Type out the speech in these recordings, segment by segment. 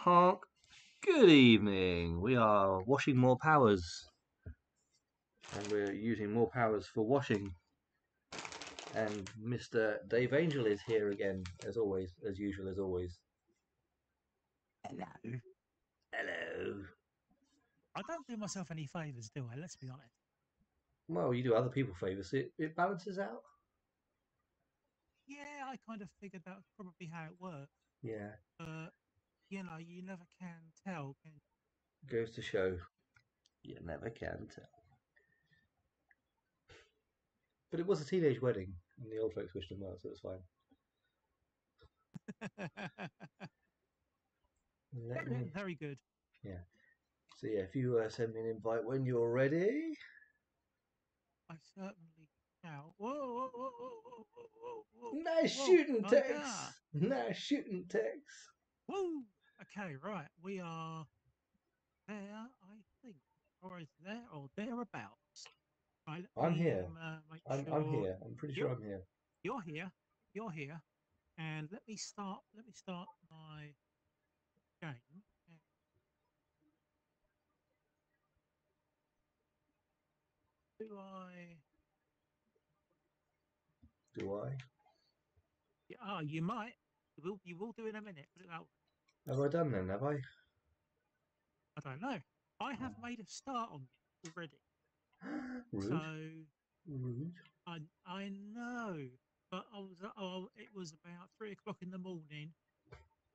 Honk. Good evening. We are washing more powers, and we're using more powers for washing. And Mr. Dave Angel is here again, as always, as usual, as always. Hello. Hello. I don't do myself any favours, do I? Let's be honest. Well, you do other people favours. It balances out. Yeah, I kind of figured that's probably how it works. Yeah, But, you never can tell, can you? goes to show you never can tell. But it was a teenage wedding, and the old folks wished them well, so it was fine. Let Very, me, very good. yeah. So yeah, if you send me an invite when you're ready. I certainly shall. Whoa, whoa, whoa, whoa, whoa, whoa, whoa, Nice whoa, shooting, my God. Tex. Nice shooting, Tex. Woo! Okay, right. We are there, I think. Or is there or thereabouts. Right, let I'm me here. make I'm sure here. I'm pretty sure you're I'm here. you're here. You're here. And let me start my game. And do I? Do I? Yeah, you might. You will do in a minute. Put it that way. Have I done then? Have I? I don't know. I have made a start on this already. Rude. So Rude. I know, but it was about 3 o'clock in the morning,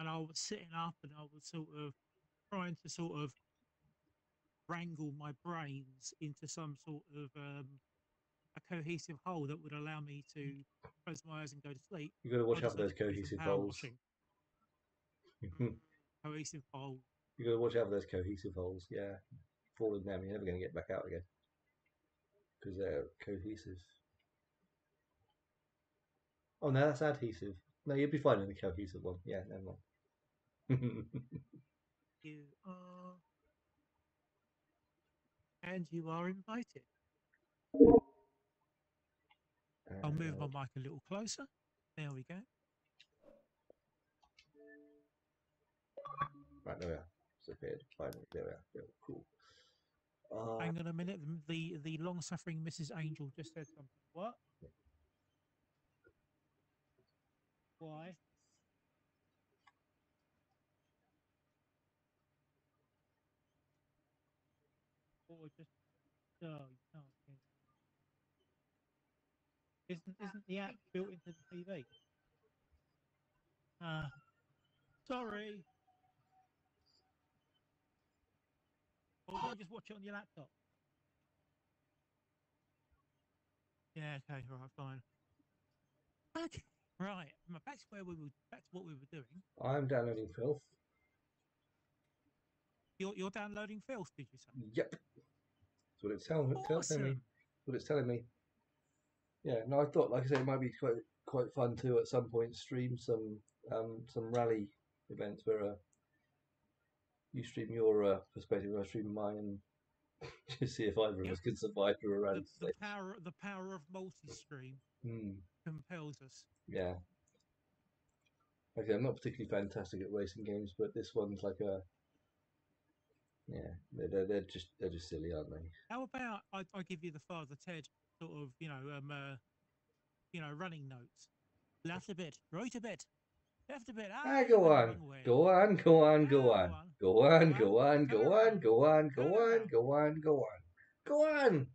and I was sitting up, and I was sort of trying to sort of wrangle my brains into some sort of a cohesive whole that would allow me to close my eyes and go to sleep. You got to I watch out for those decided to do some cohesive power holes. washing. Mm, You cohesive whole. got to watch out for those cohesive holes. Yeah, fall in them, you're never going to get back out again because they're cohesive. Oh no, that's adhesive. No, you'll be fine in the cohesive one. Yeah, never mind. You are, and you are invited. I'll move my And, mic a little closer. There we go. right, there we are. It's appeared. Finally, there we are. Yeah, cool. Uh, Hang on a minute. The long suffering Mrs. Angel just said something. What? Why? Or just oh, you can't. Can you? Isn't the app built into the TV? Uh sorry. Or don't you just watch it on your laptop? Yeah. Okay. All right. Fine. Okay. Right. Back to what we were doing. I'm downloading filth. You're downloading filth, did you say? Yep, that's what it's telling me. Awesome. What it's telling me. Yeah, no, I thought, like I said, it might be quite fun to at some point stream some rally events where you stream your perspective and I stream mine, and just see if either of Yep. us can survive through a rally stage. The power of multi-stream Hmm. compels us. Yeah. Okay, I'm not particularly fantastic at racing games, but this one's like a yeah. They're just silly, aren't they? How about I give you the Father Ted sort of running notes. Left a bit, right a bit, left a bit. Ah, You go went the on, wrong way. go on, go on, go Ah, go on, on, go go on, on. go on, Turn go on, around, go on, turn go on, around. go on, go on, go on.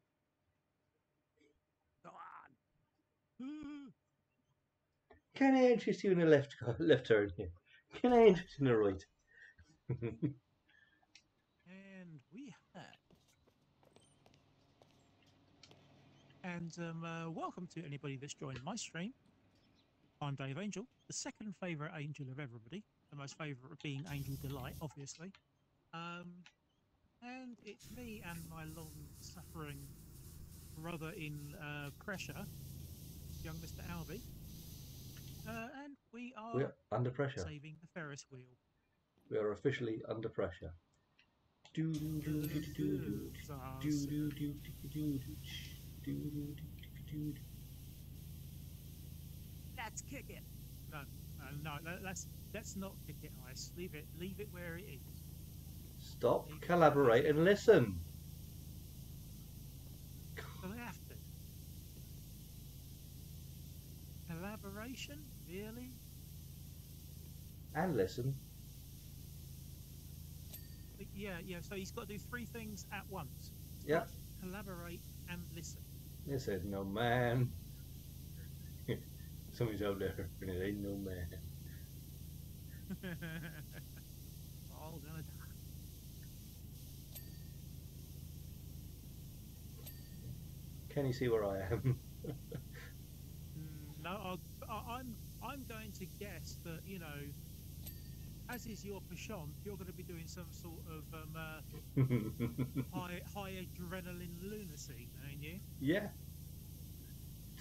Go on. Ooh. Can I interest you in a left turn here? Can I interest you in a right? And we had. And welcome to anybody that's joined my stream. I'm Dave Angel, the second favourite angel of everybody. The most favourite being Angel Delight, obviously. Um, and it's me and my long-suffering brother in pressure, young Mr. Albie. And we are We're under pressure. saving the Ferris wheel. We are officially under pressure. Do do do do The do do goods are do do set. do do do do. Let's kick it. No, no. Let's not pick it ice. Leave it where it is. Stop, Leave it where it is. collaborate, and listen. So they have to. Collaboration, really? And listen. But yeah. So he's got to do three things at once. Yeah. Collaborate and listen. Listen, no man. Somebody's out there and it ain't no man. All gonna die. Can you see where I am? No, I'm going to guess that as is your penchant, you're going to be doing some sort of high adrenaline lunacy, ain't you? Yeah.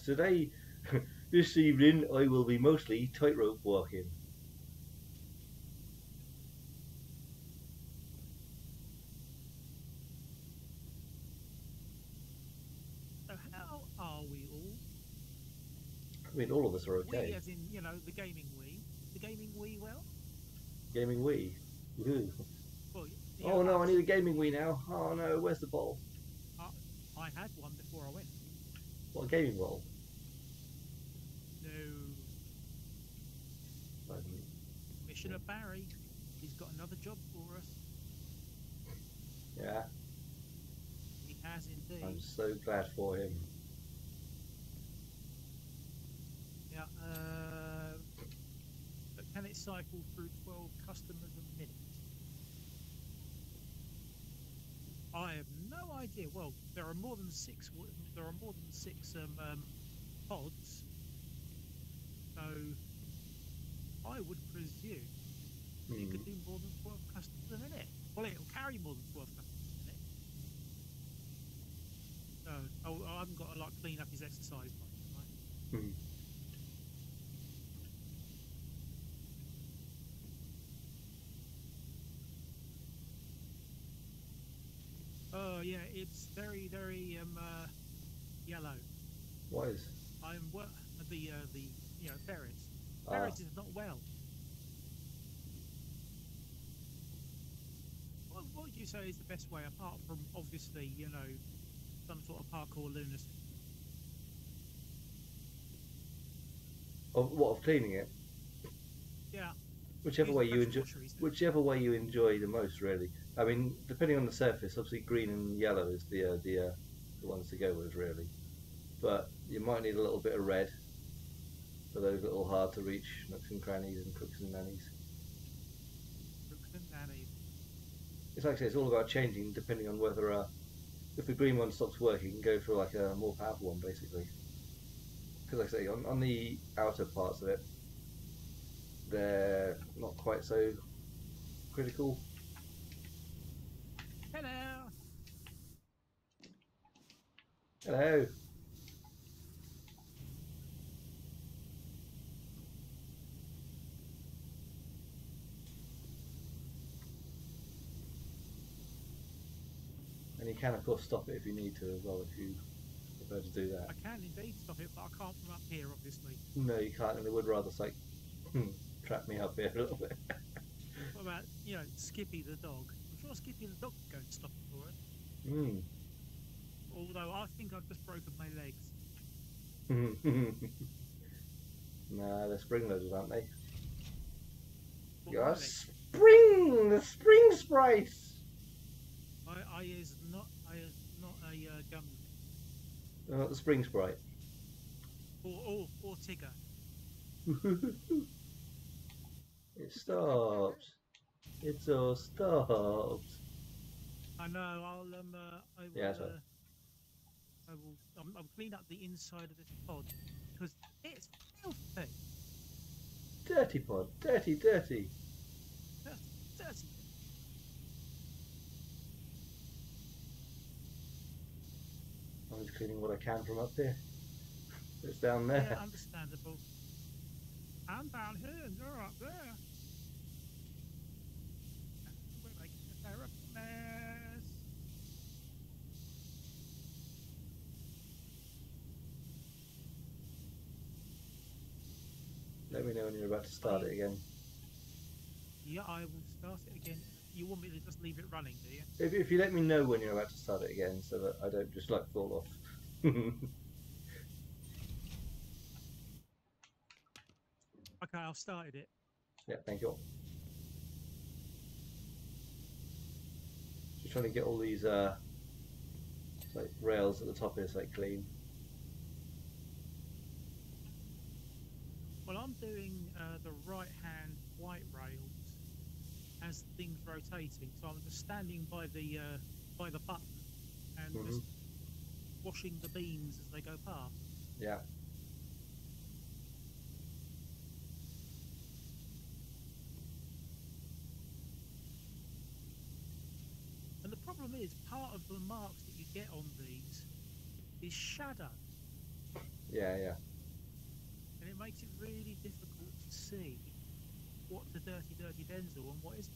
Today, this evening, I will be mostly tightrope walking. So how are we all? I mean, all of us are okay. We, as in the gaming we, well. Gaming Wii. Woohoo. Well, Oh no, I need a gaming Wii now. Oh no, where's the ball? I had one before I went. What, a gaming ball? No. Commissioner Barry, he's got another job for us. Yeah. He has indeed. I'm so glad for him. Yeah. But can it cycle through 12 customers a minute? I have no idea. Well, there are more than six. There are more than six pods. So I would presume it could do more than 12 customers a minute. Well, it'll carry more than 12 customers a minute. So I haven't got to clean up his exercise bike, right? Oh yeah, it's very yellow. What is? The ferret. Ferret is not well. What would you say is the best way, apart from obviously some sort of parkour lunacy? Of cleaning it? Yeah. Whichever way you enjoy the most, really. I mean, depending on the surface, obviously green and yellow is the ones to go with, really. But you might need a little bit of red for those little hard to reach nooks and crannies and crooks and nannies. Crooks and nannies. It's like I say, it's all about changing depending on whether if the green one stops working, go for like a more powerful one, basically. Because like I say, on the outer parts of it, they're not quite so critical. Hello. Hello. And you can, of course, stop it if you need to as well, if you prefer to do that. I can indeed stop it, but I can't from up here, obviously. No, you can't, and they would rather say, trap me up here a little bit. What about, Skippy the dog? I'm sure Skippy the dog could go and stop it for us. Although I think I've just broken my legs. Nah, they're spring loaders, aren't they? You're the spring sprites! I is not a gum. Not the spring sprite. Or Tigger. It stops. It's all stopped. I know. I will. I'll clean up the inside of this pod because it's filthy. Dirty pod. Dirty. Dirty. I'm just cleaning what I can from up here. It's down there. Yeah, understandable. I'm down here and you're up there. We're making a terrible mess. Let me know when you're about to start it again. Yeah, I will start it again. You want me to just leave it running, do you? If you let me know when you're about to start it again, so that I don't just like fall off. Okay, I've started it. Yeah, thank you. Just trying to get all these like rails at the top here so clean. Well, I'm doing the right-hand white rails as things rotating, so I'm just standing by the button and just washing the beams as they go past. Yeah. And the problem is, part of the marks that you get on these is shadow. Yeah. And it makes it really difficult to see what's a dirty Denzel and what isn't.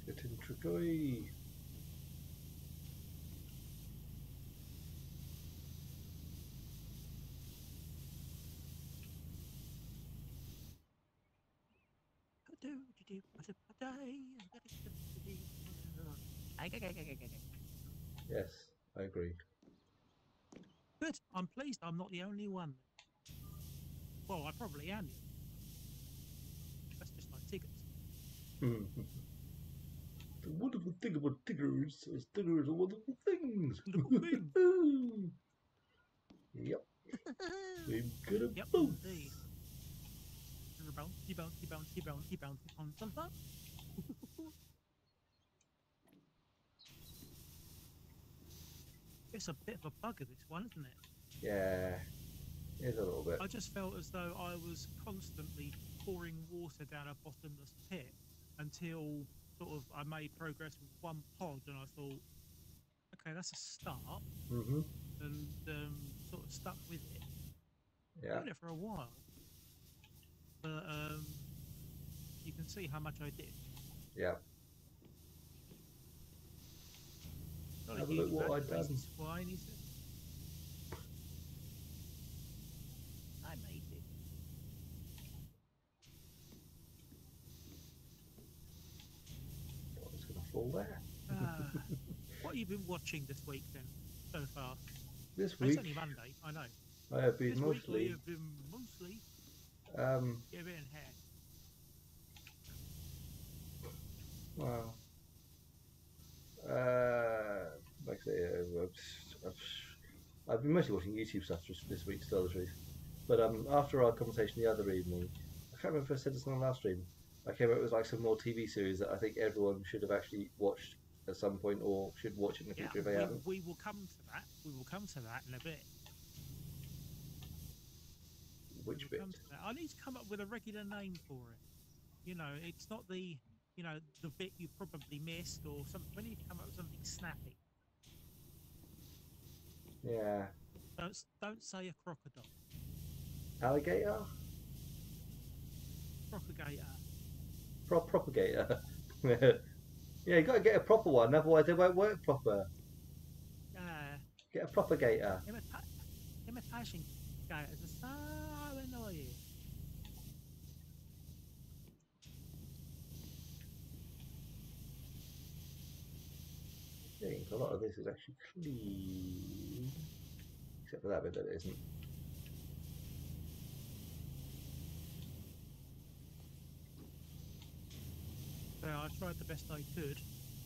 Let's get in Tricoi. Yes, I agree. Good. I'm pleased I'm not the only one. Well, I probably am. That's just like Tiggers. The wonderful thing about Tiggers is Tiggers are wonderful things. Wonderful thing. Yep. We've got a Yep, bounce. indeed. Bouncy, bouncy, bouncy, bouncy, bouncy, bouncy. It's a bit of a bugger, this one, isn't it? Yeah, it is a little bit. I just felt as though I was constantly pouring water down a bottomless pit until sort of I made progress with one pod, and I thought, okay, that's a start, and sort of stuck with it. Yeah. Doing it for a while, but you can see how much I did. Yeah. Not Have a a look huge what amount, I've done. swine, he said. I made it. Oh, it's going to fall there. What have you been watching this week then, so far? This It's week, only Monday, I know. I have been This week we mostly. have been mostly giving head. Well, like I say, I've been mostly watching YouTube stuff this week, to tell the truth. But after our conversation the other evening, I can't remember if I said this on the last stream. I came up with like some more TV series that I think everyone should have actually watched at some point, or should watch it in the future if they haven't. We will come to that. We will come to that in a bit. Which bit? I need to come up with a regular name for it. You know, it's not the the bit you probably missed or something. We need to come up with something snappy. Yeah. Don't say a crocodile. Alligator? Propagator. Propagator. Yeah, you got to get a proper one, otherwise they won't work proper. Get a propagator. Imitation gators are so annoying. I think a lot of this is actually clean, except for that bit that it isn't. So I tried the best I could.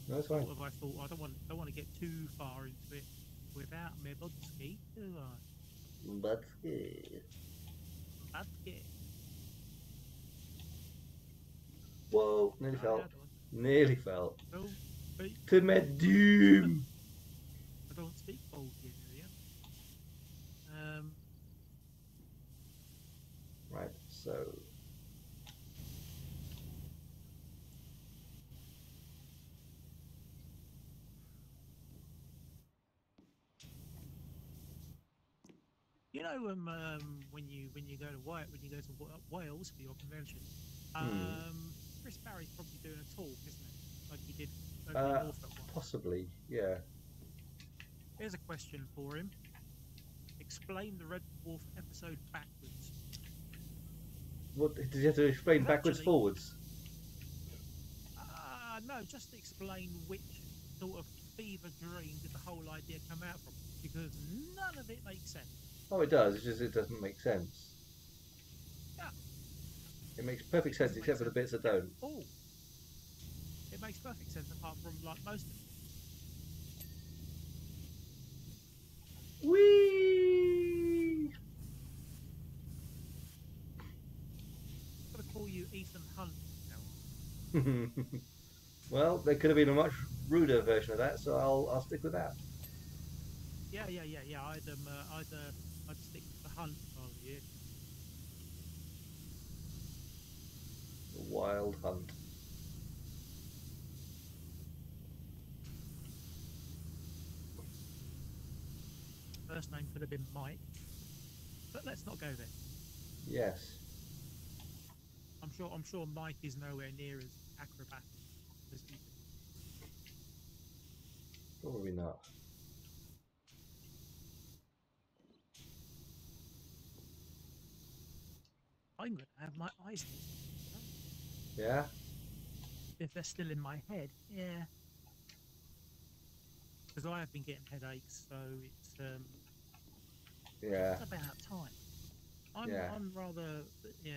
No, that's fine. I thought I don't want to get too far into it without me Budsky, do I? Budsky. Budsky. Whoa! Nearly fell. Nearly fell. Don't speak. To my doom. I don't speak Bulgarian. Right. So. You know, when you go to Wales for your convention, Chris Barry's probably doing a talk, isn't it? Like he did over the Norfolk one. Possibly, yeah. Here's a question for him. Explain the Red Dwarf episode backwards. What did you have to explain Well, backwards, actually, forwards? no, just explain which sort of fever dream did the whole idea come out from, because none of it makes sense. Oh, it does. It's just it doesn't make sense. Yeah, It makes perfect it sense doesn't make except for the sense bits that at don't. all. It makes perfect sense apart from like most of it. Whee! I'm gonna call you Ethan Hunt now. Well, there could have been a much ruder version of that, so I'll stick with that. Yeah. I'd stick with the Hunt if I were you. The Wild Hunt. First name could have been Mike, but let's not go there. Yes, I'm sure Mike is nowhere near as acrobatic as Ethan. probably not. I'm gonna have my eyes tested Yeah, if they're still in my head. Yeah, because I have been getting headaches, so yeah, it's about time. yeah. I'm rather yeah.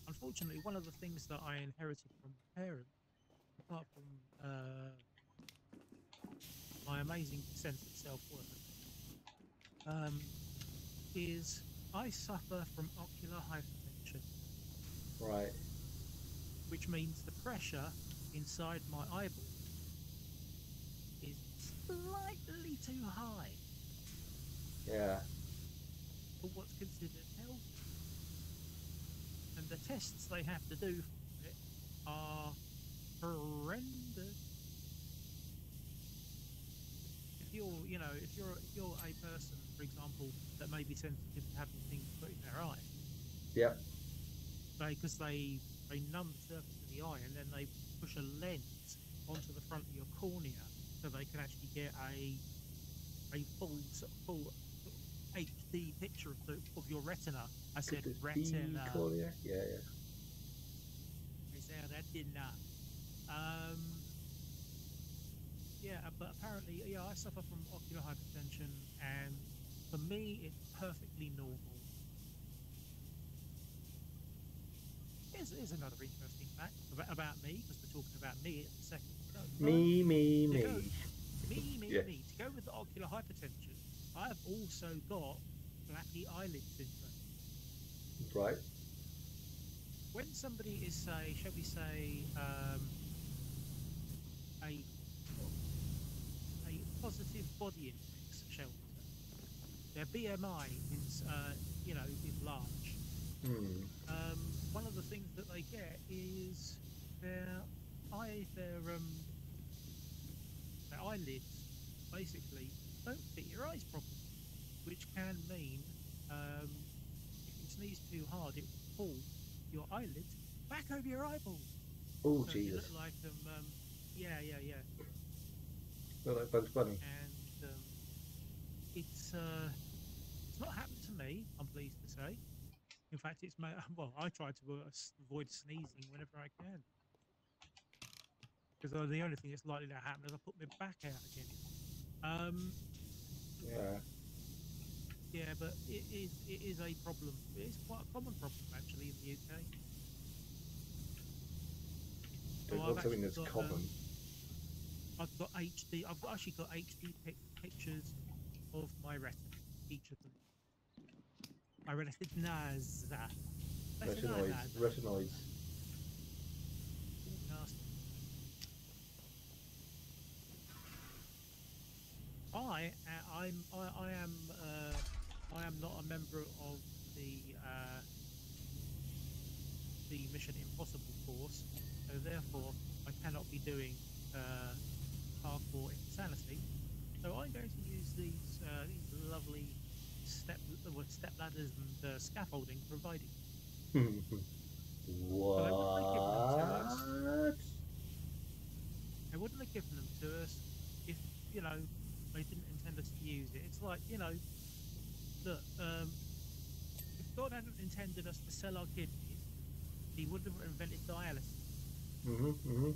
Unfortunately, one of the things that I inherited from my parents, apart from my amazing sense of self worth, um, is I suffer from ocular hypertension, Right. which means the pressure inside my eyeball is slightly too high Yeah. for what's considered healthy. And the tests they have to do for it are horrendous. If you're a person, for example, that may be sensitive to having things put in their eye, Yep. because they numb the surface of the eye and then they push a lens onto the front of your cornea so they can actually get a full sort of HD picture of your retina. I said D retina. Cornea. Yeah, yeah. I said retina. Um, yeah, but apparently, yeah, I suffer from ocular hypertension, and for me, it's perfectly normal. Here's another interesting fact about me, because we're talking about me at the second time. Me, me, To go, me. Yeah. me. To go with the ocular hypertension, I've also got flappy eyelid syndrome. Right. When somebody is, say, shall we say, a a positive body index, shall we say, their BMI is, is large. Hmm. One of the things that they get is their eye, their eyelids basically don't fit your eyes properly, which can mean if you sneeze too hard, it will pull your eyelids back over your eyeballs. Oh, So you look Jesus. like yeah, Look like Bugs Bunny. and it's not happened to me. I'm pleased to say. In fact, it's my well, I try to avoid sneezing whenever I can because the only thing that's likely to happen is I put my back out again. Um, Yeah. yeah, but it is a problem. It is quite a common problem actually in the UK. So Don't want something that's common. I've got HD. I've actually got HD pictures of my retina, each of them. My retinas. Retinoids. Retininas. Retinoids. Ooh, nasty. I am not a member of the Mission Impossible force, so therefore I cannot be doing hardcore insanity. So I'm going to use these lovely step ladders and scaffolding provided. So they wouldn't have given them to us. What? They wouldn't have given them to us if they didn't intend us to use it. It's like look, if God hadn't intended us to sell our kidneys, He would have invented dialysis. Mm-hmm.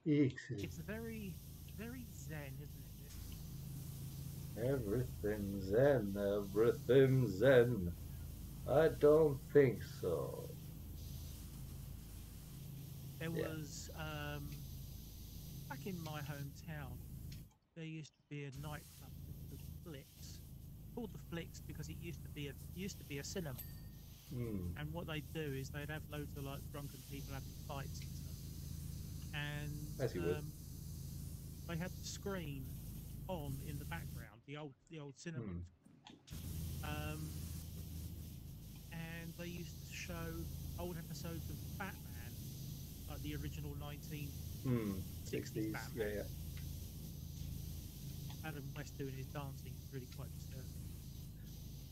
Excellent. It's very, very zen, isn't it? This Everything's zen. Everything's zen. I don't think so. there Yeah. was back in my hometown. There used to be a nightclub called the Flicks. Called the Flicks because it used to be a cinema. Mm. And what they'd do is they'd have loads of like drunken people having fights and stuff. And As you would. they had the screen on in the background, the old cinema Mm. screen. Um, and they used to show old episodes of Batman, like the original 1960s 60s. Yeah, Batman. yeah. Adam West doing his dancing is really quite disturbing.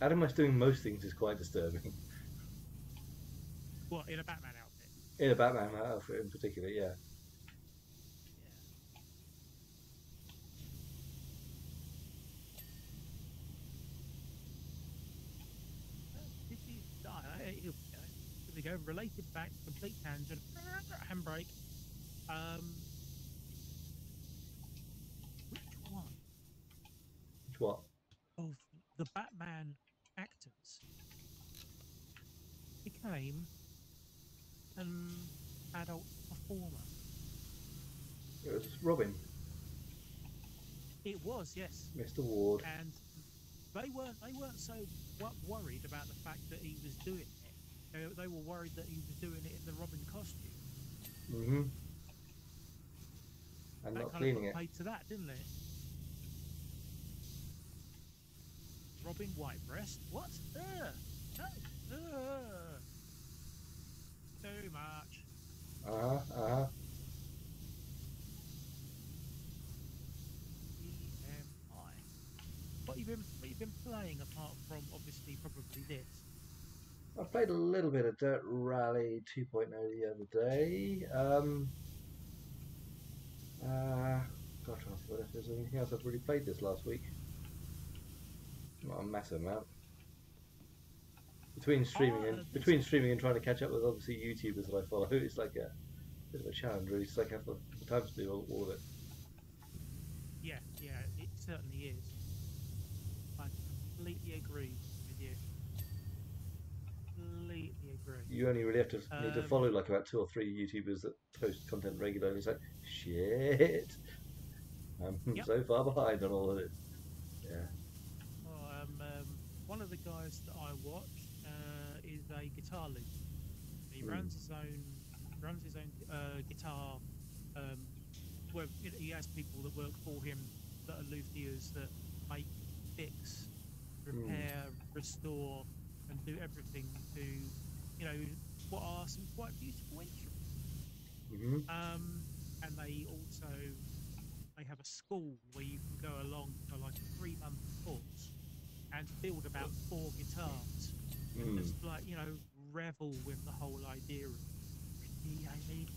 Adam West doing most things is quite disturbing. What, in a Batman outfit? In a Batman outfit in particular, yeah. Yeah. Did you? Here we go. Related back, complete tangent, handbrake. Um, which one Which what? of the Batman actors became an adult performer? It was Robin, It was, yes, Mr. Ward. and they weren't so worried about the fact that he was doing it. They were worried that he was doing it in the Robin costume. Mm-hmm. And That not kind of cleaning put it. paid to that, didn't it? Robin Whitebreast? What? Too much. Uh-huh. EMI. What you been playing apart from obviously probably this? I played a little bit of Dirt Rally 2.0 the other day. Gosh, I forgot if there's anything else I've really played this last week. Not a massive amount. Between streaming and trying to catch up with obviously YouTubers that I follow, it's like a bit of a challenge really. It's like I have the time to do all of it. Yeah, yeah, it certainly is. I completely agree with you. Completely agree. You only really have to need to Um, follow like about 2 or 3 YouTubers that post content regularly. It's like shit, I'm yep. so far behind on all of this. Yeah. Well, one of the guys that I watch is a guitar luthier. He Mm. runs his own guitar. Um, where he has people that work for him that are luthiers that make, fix, Mm. repair, restore, and do everything to, what are some quite beautiful instruments. Hmm. Um, and they have a school where you can go along for like a 3-month course and build about 4 guitars and Mm. just like revel with the whole idea of creating.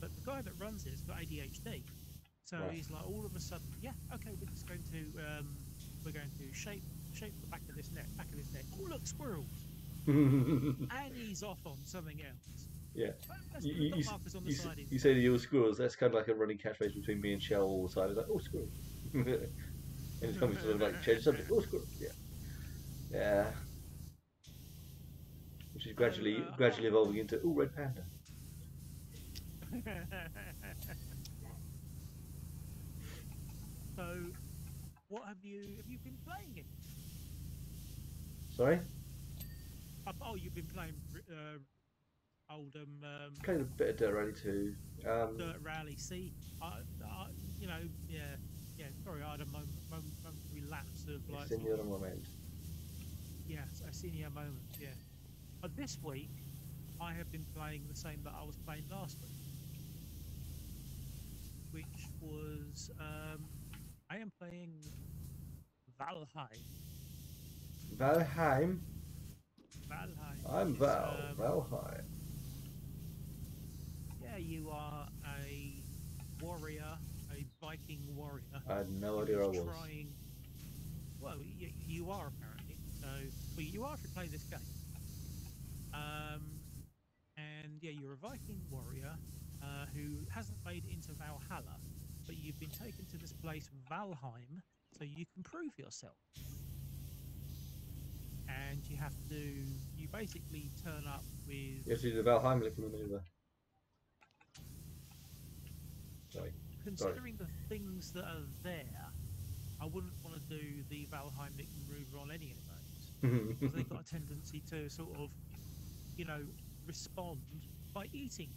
But the guy that runs it's got ADHD, so Right. he's like all of a sudden, yeah, okay, we're going to shape the back of this neck. Oh look, squirrels, and he's off on something else. Yeah. Let's You, put the you, markers on the you, side. you say that you're squirrels. That's kind of like a running catchphrase between me and Shell all the time. It's like, oh, squirrels. And it's coming to sort of like change the subject. Oh, squirrels. Yeah. Yeah. Which is So apart gradually from evolving into, oh, red panda. so, what have you been playing it? Sorry? Oh, you've been playing old Played a bit of Dirt Rally 2. Dirt Rally. See, yeah, yeah. Sorry, I had a momentary lapse of like It's in sort the of, other moment. yeah, a senior moment. Yeah, but this week I have been playing the same that I was playing last week, which was I am playing Valheim. Valheim. Valheim. I'm It's Val. Valheim. yeah, you are a warrior, a Viking warrior I had no who idea is I was. trying. Well, you are apparently. So, well, you are if you play this game. Um, and yeah, you're a Viking warrior who hasn't made it into Valhalla, but you've been taken to this place, Valheim, so you can prove yourself. And you basically turn up with, You have to do the Valheim maneuver. Sorry. considering the things that are there, I wouldn't want to do the Valheim maneuver on any of those because they've got a tendency to sort of, you know, respond by eating.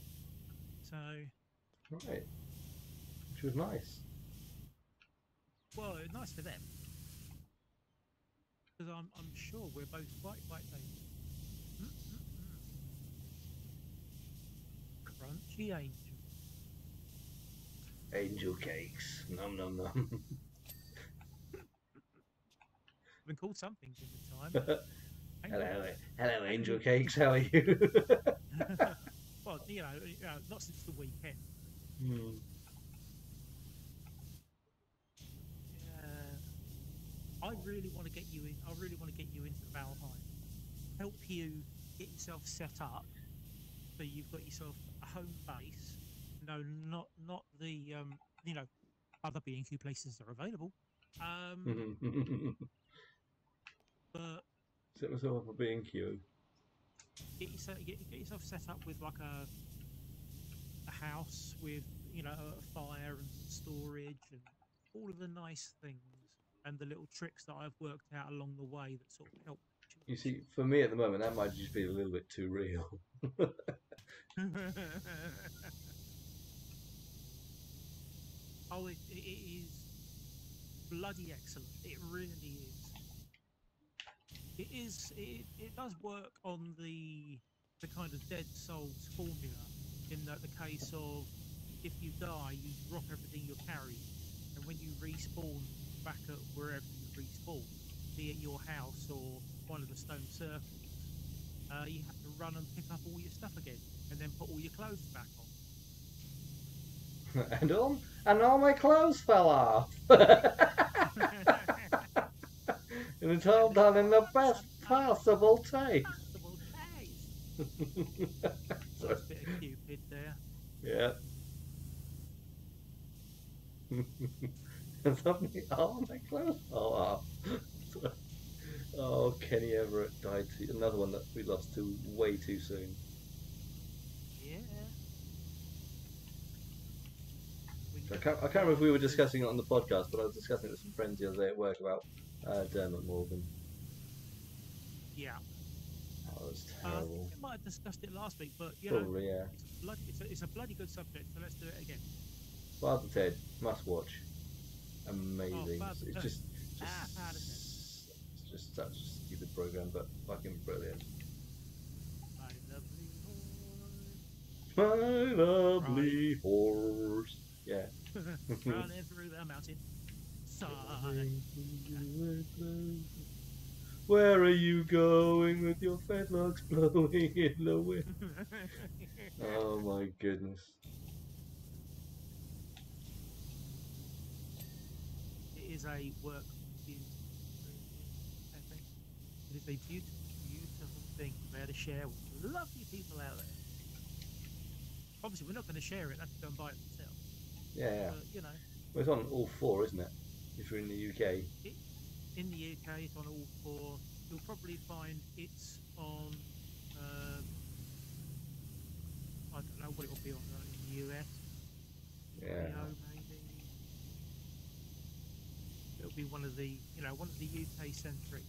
So, Right. Which was nice. well, nice for them because I'm sure we're both quite dangerous. Crunchy angel. Angel cakes. Nom nom nom. I've been called some things in the time. Hello, angel cakes. How are you? Well, not since the weekend. Hmm. Yeah, I really want to get you in. I really want to get you into Valheim. Help you get yourself set up so you've got yourself a home base. No, not the other B&Q places that are available. But Set myself up for B&Q. get yourself set up with like a house with a fire and some storage and all of the nice things and the little tricks that I've worked out along the way that sort of help. You see, for me at the moment, that might just be a little bit too real. Oh, it is bloody excellent. It really is. It is. It does work on the kind of Dead Souls formula in that the case of if you die, you drop everything you're carrying, and when you respawn back at wherever you respawn, be it your house or one of the stone circles, you have to run and pick up all your stuff again, and then put all your clothes back on. and all my clothes fell off. And it's all And done in the once best possible taste. possible taste. Sorry. Nice bit of Cupid there. Yeah. And suddenly all my clothes fell off. Oh, Kenny Everett died too. Another one that we lost to way too soon. Yeah. I can't remember if we were discussing it on the podcast, but I was discussing it with some friends the other day at work about Dermot Morgan. Yeah. That was I terrible. think we might have discussed it last week, but Probably, yeah. it's a bloody good subject, so let's do it again. Father Ted, must watch. Amazing. Oh, It's just such a stupid program, but fucking brilliant. My lovely horse. My lovely horse. Yeah. Running through the mountain side. Where are you going with your fetlocks blowing in the wind? Oh my goodness. It is a work of beauty. I think it is a beautiful, beautiful thing to be able to share with lovely people out there. Obviously, we're not going to share it. That's to go and buy it themselves. Yeah. But, Well, it's on all four, isn't it? If you're in the UK. In the UK, it's on all four. You'll probably find it's on. I don't know what it will be on in the US. Yeah. Maybe it'll be one of the UK centric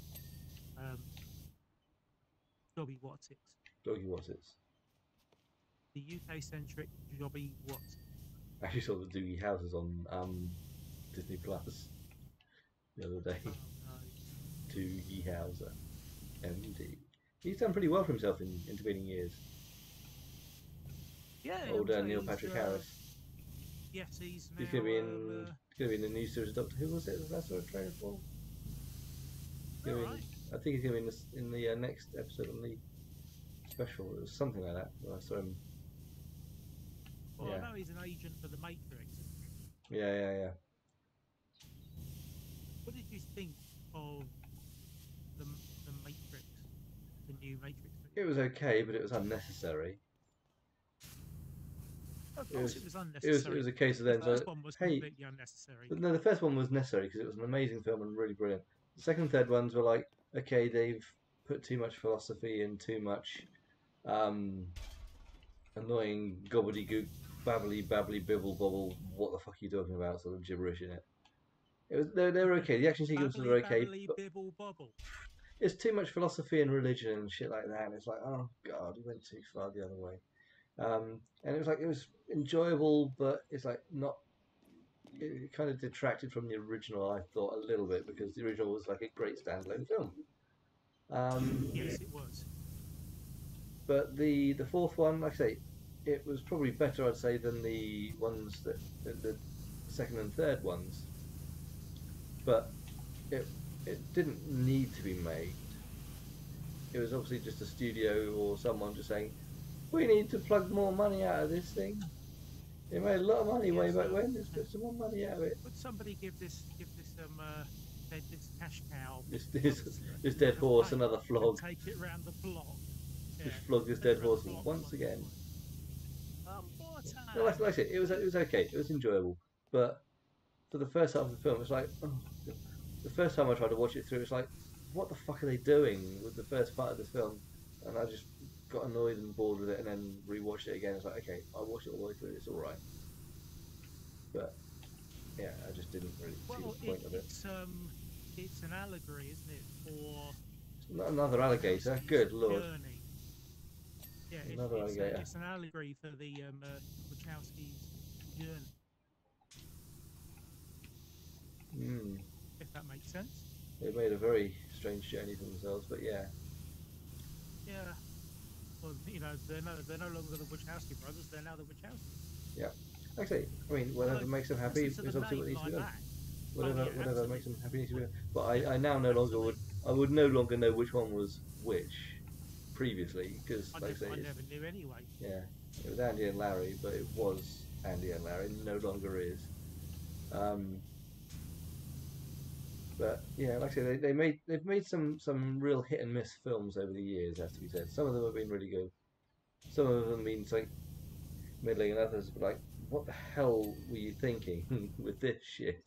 Jobby Watsits. Doggy Watsits. The UK centric Jobby Watsits. I actually saw the Doogie Howsers on Disney Plus the other day. Oh no. Doogie Howser. MD. He's done pretty well for himself in intervening years. Yeah. Old Neil Patrick Harris. Yes, he's He's going to be in the new series of Doctor Who, was it? Was that sort of trailer for? Going All to be right. I think he's going to be in the next episode on the special. It was something like that. I saw him. Well, I Yeah, know he's an agent for the Matrix. yeah. What did you think of the the Matrix, the new Matrix It movie? was okay, but it was unnecessary. Of It course, it was was it unnecessary. was a case of The then first so one was hey, completely unnecessary. no, the first one was necessary because it was an amazing film and really brilliant. The second and third ones were like, okay, they've put too much philosophy and too much um, annoying gobbledygook, babbly bibble bobble. What the fuck are you talking about? Sort of gibberish in it. They were okay. The action sequences Babbly, were okay, babbly, but bibble, bobble. it's too much philosophy and religion and shit like that. And it's like, oh god, we went too far the other way. And it was like it was enjoyable, but it's like not. It kind of detracted from the original, I thought, a little bit because the original was like a great standalone film. Um, Yes, it was. but the fourth one, like I say, it was probably better, I'd say, than the ones the second and third ones. But it it didn't need to be made. It was obviously just a studio or someone just saying, we need to plug more money out of this thing. It made a lot of money way Yes. back when. Let's get some more money out of it. Would somebody give this this cash cow This a this this bit dead of horse, paint another and flog. take it round the block? Just Yeah, flog this take dead it round horse the block once once again. more No, time. like I said, it was okay. It was enjoyable, but for the first half of the film, it's like oh, the first time I tried to watch it through, it's like, what the fuck are they doing with the first part of this film? And I just got annoyed and bored with it, and then rewatched it again. It's like, okay, I watched it all the way through. It's all right, but yeah, I just didn't really see Well, the point of it. it's an allegory, isn't it, for Not another the alligator. Wachowskis' Good lord, journey? Yeah, another alligator. it's an allegory for the Wachowskis' journey, Hmm. if that makes sense. They made a very strange journey for themselves, but yeah, Yeah. Well, they're no longer the Wachowski brothers. They're now the Wachowskis. yeah. Like I say, I mean, whatever Although, makes them happy listen is to the obviously what name needs to be like done. that. Oh yeah, Whatever makes them absolutely. happy needs to be Well, done. But I now no longer would absolutely. I would no longer know which one was which previously because like I say I it's never knew anyway. yeah it was Andy and Larry, but it was Andy and Larry, no longer is. Um, but yeah, like I say, they've made some real hit and miss films over the years. Has to be said. Some of them have been really good. Some of them have been like middling, and others like, what the hell were you thinking with this shit?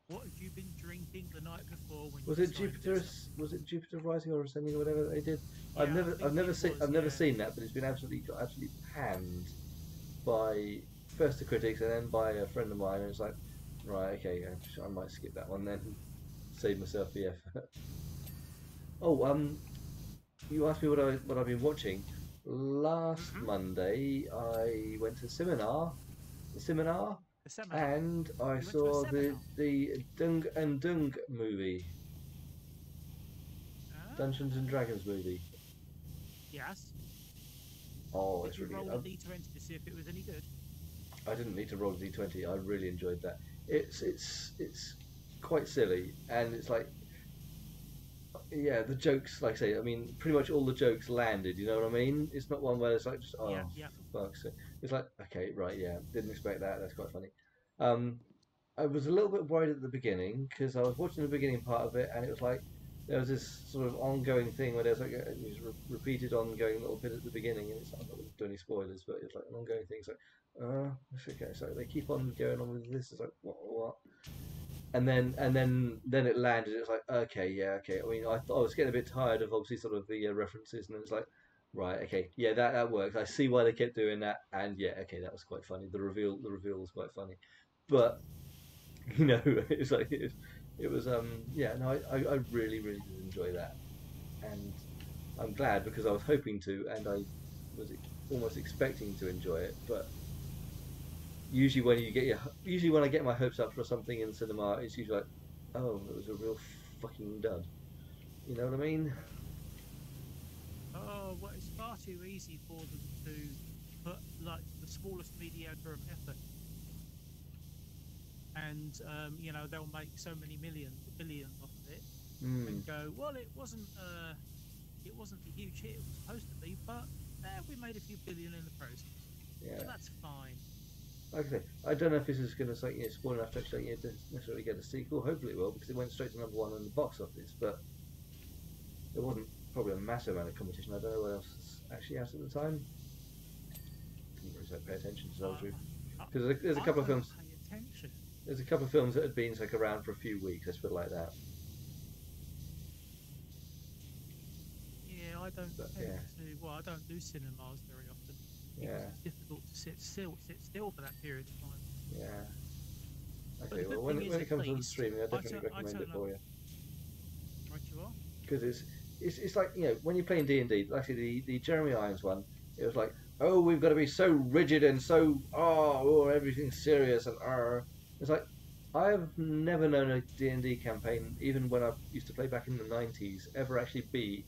What had you been drinking the night before when you Was it decided Jupiter? this? Was it Jupiter Rising or Ascending or whatever they did? Yeah, I think it was. I've never Yeah, seen that, but it's been absolutely panned by first the critics and then by a friend of mine. And it's like, right, okay, I might skip that one then, save myself the effort. Oh, you asked me what I've been watching. Last hmm Monday, I went to the seminar, the seminar. and I You went to a saw seminar. the Dung and Dung movie, Ah, Dungeons and Dragons movie. yes. Oh, Did it's you really roll a good. d20 to see if it was any good? I didn't need to roll a d20. I really enjoyed that. It's quite silly, and it's like yeah, the jokes, like I say, I mean, pretty much all the jokes landed. You know what I mean? It's not one where it's like just Yeah, oh yeah. for fuck's sake. It's like okay, right, yeah, didn't expect that. That's quite funny. Um, I was a little bit worried at the beginning because I was watching the beginning part of it, and it was like there was this sort of ongoing thing where there's like it was repeated ongoing little bit at the beginning, and it's I'm not going to do any spoilers, but it's like an ongoing thing. It's like, it's okay. So they keep on going on with this. It's like what? And then it landed. It's like okay, yeah, okay. I mean, I was getting a bit tired of obviously sort of the references, and it's like right, okay, yeah, that works. I see why they kept doing that, and yeah, okay, that was quite funny. The reveal was quite funny, but you know, it's like it was yeah, no, I really did enjoy that, and I'm glad because I was hoping to, and I was almost expecting to enjoy it, but usually when I get my hopes up for something in cinema, it's usually like, oh, it was a real fucking dud. You know what I mean? Oh, well, it's far too easy for them to put like the smallest mediocre of effort, and they'll make so many millions, billions off of it, Mm. and go, well, it wasn't the huge hit it was supposed to be, but we made a few billion in the process, so Yeah. that's fine. Like I say, I don't know if this is going to like spoil enough to actually to necessarily get a sequel. Hopefully, it will because it went straight to #1 in the box office. But there wasn't probably a massive amount of competition. I don't know what else is actually out at the time. Didn't really pay attention to tell the I, truth. I, Because there's a I couple of don't films. pay attention. There's a couple of films that had been like around for a few weeks. Let's put it like that. Yeah, I don't But tend yeah, to. Well, I don't do cinemas very often because yeah, it's difficult to sit still for that period of time. yeah. But Okay, the well, good thing is, when it at comes to least streaming, I definitely I recommend it turn up. for you Right, you are. because it's like when you're playing D&D. Actually, the Jeremy Irons one, it was like, oh, we've got to be so rigid and so everything's serious and It's like I've never known a D&D campaign, even when I used to play back in the '90s, ever actually be,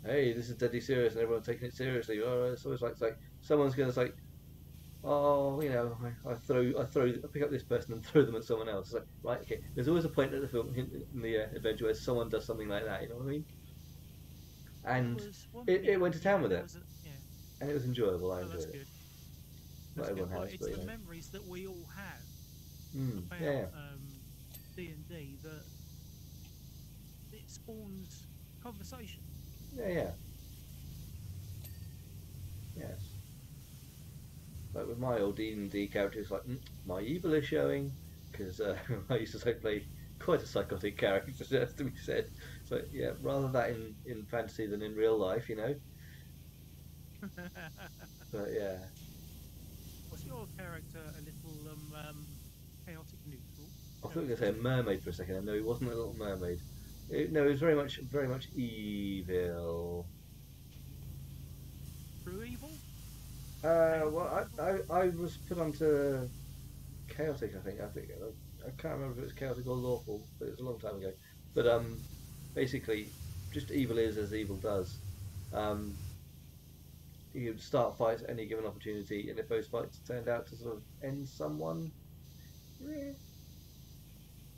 hey, this is deadly serious and everyone's taking it seriously. Oh, it's always like someone's gonna say, oh, I pick up this person and throw them at someone else. It's like, right, okay. There's always a point at the film in the adventure where someone does something like that. You know what I mean? There And was one. it Yeah, went to town yeah. with There it, was a. Yeah. and it was enjoyable. I Oh, that's enjoyed it. good. Not That's good. everyone Well, has, it's but the memories that we all have about yeah, D&D that it spawns conversation. yeah, yeah, yes. Like with my old D&D characters, like my evil is showing because I used to play quite a psychotic character, just to be said. So yeah, rather that in fantasy than in real life, you know. But yeah, Was your character a little chaotic neutral, I thought shall you we were going to say? say a mermaid for a second. And no, he wasn't a little mermaid. No, it was very much evil. True evil? Chaotic Well, evil? I was put onto chaotic. I think I can't remember if it was chaotic or lawful, but it was a long time ago. But basically, just evil is as evil does. Um, you start fights at any given opportunity, and if those fights turned out to sort of end someone, eh,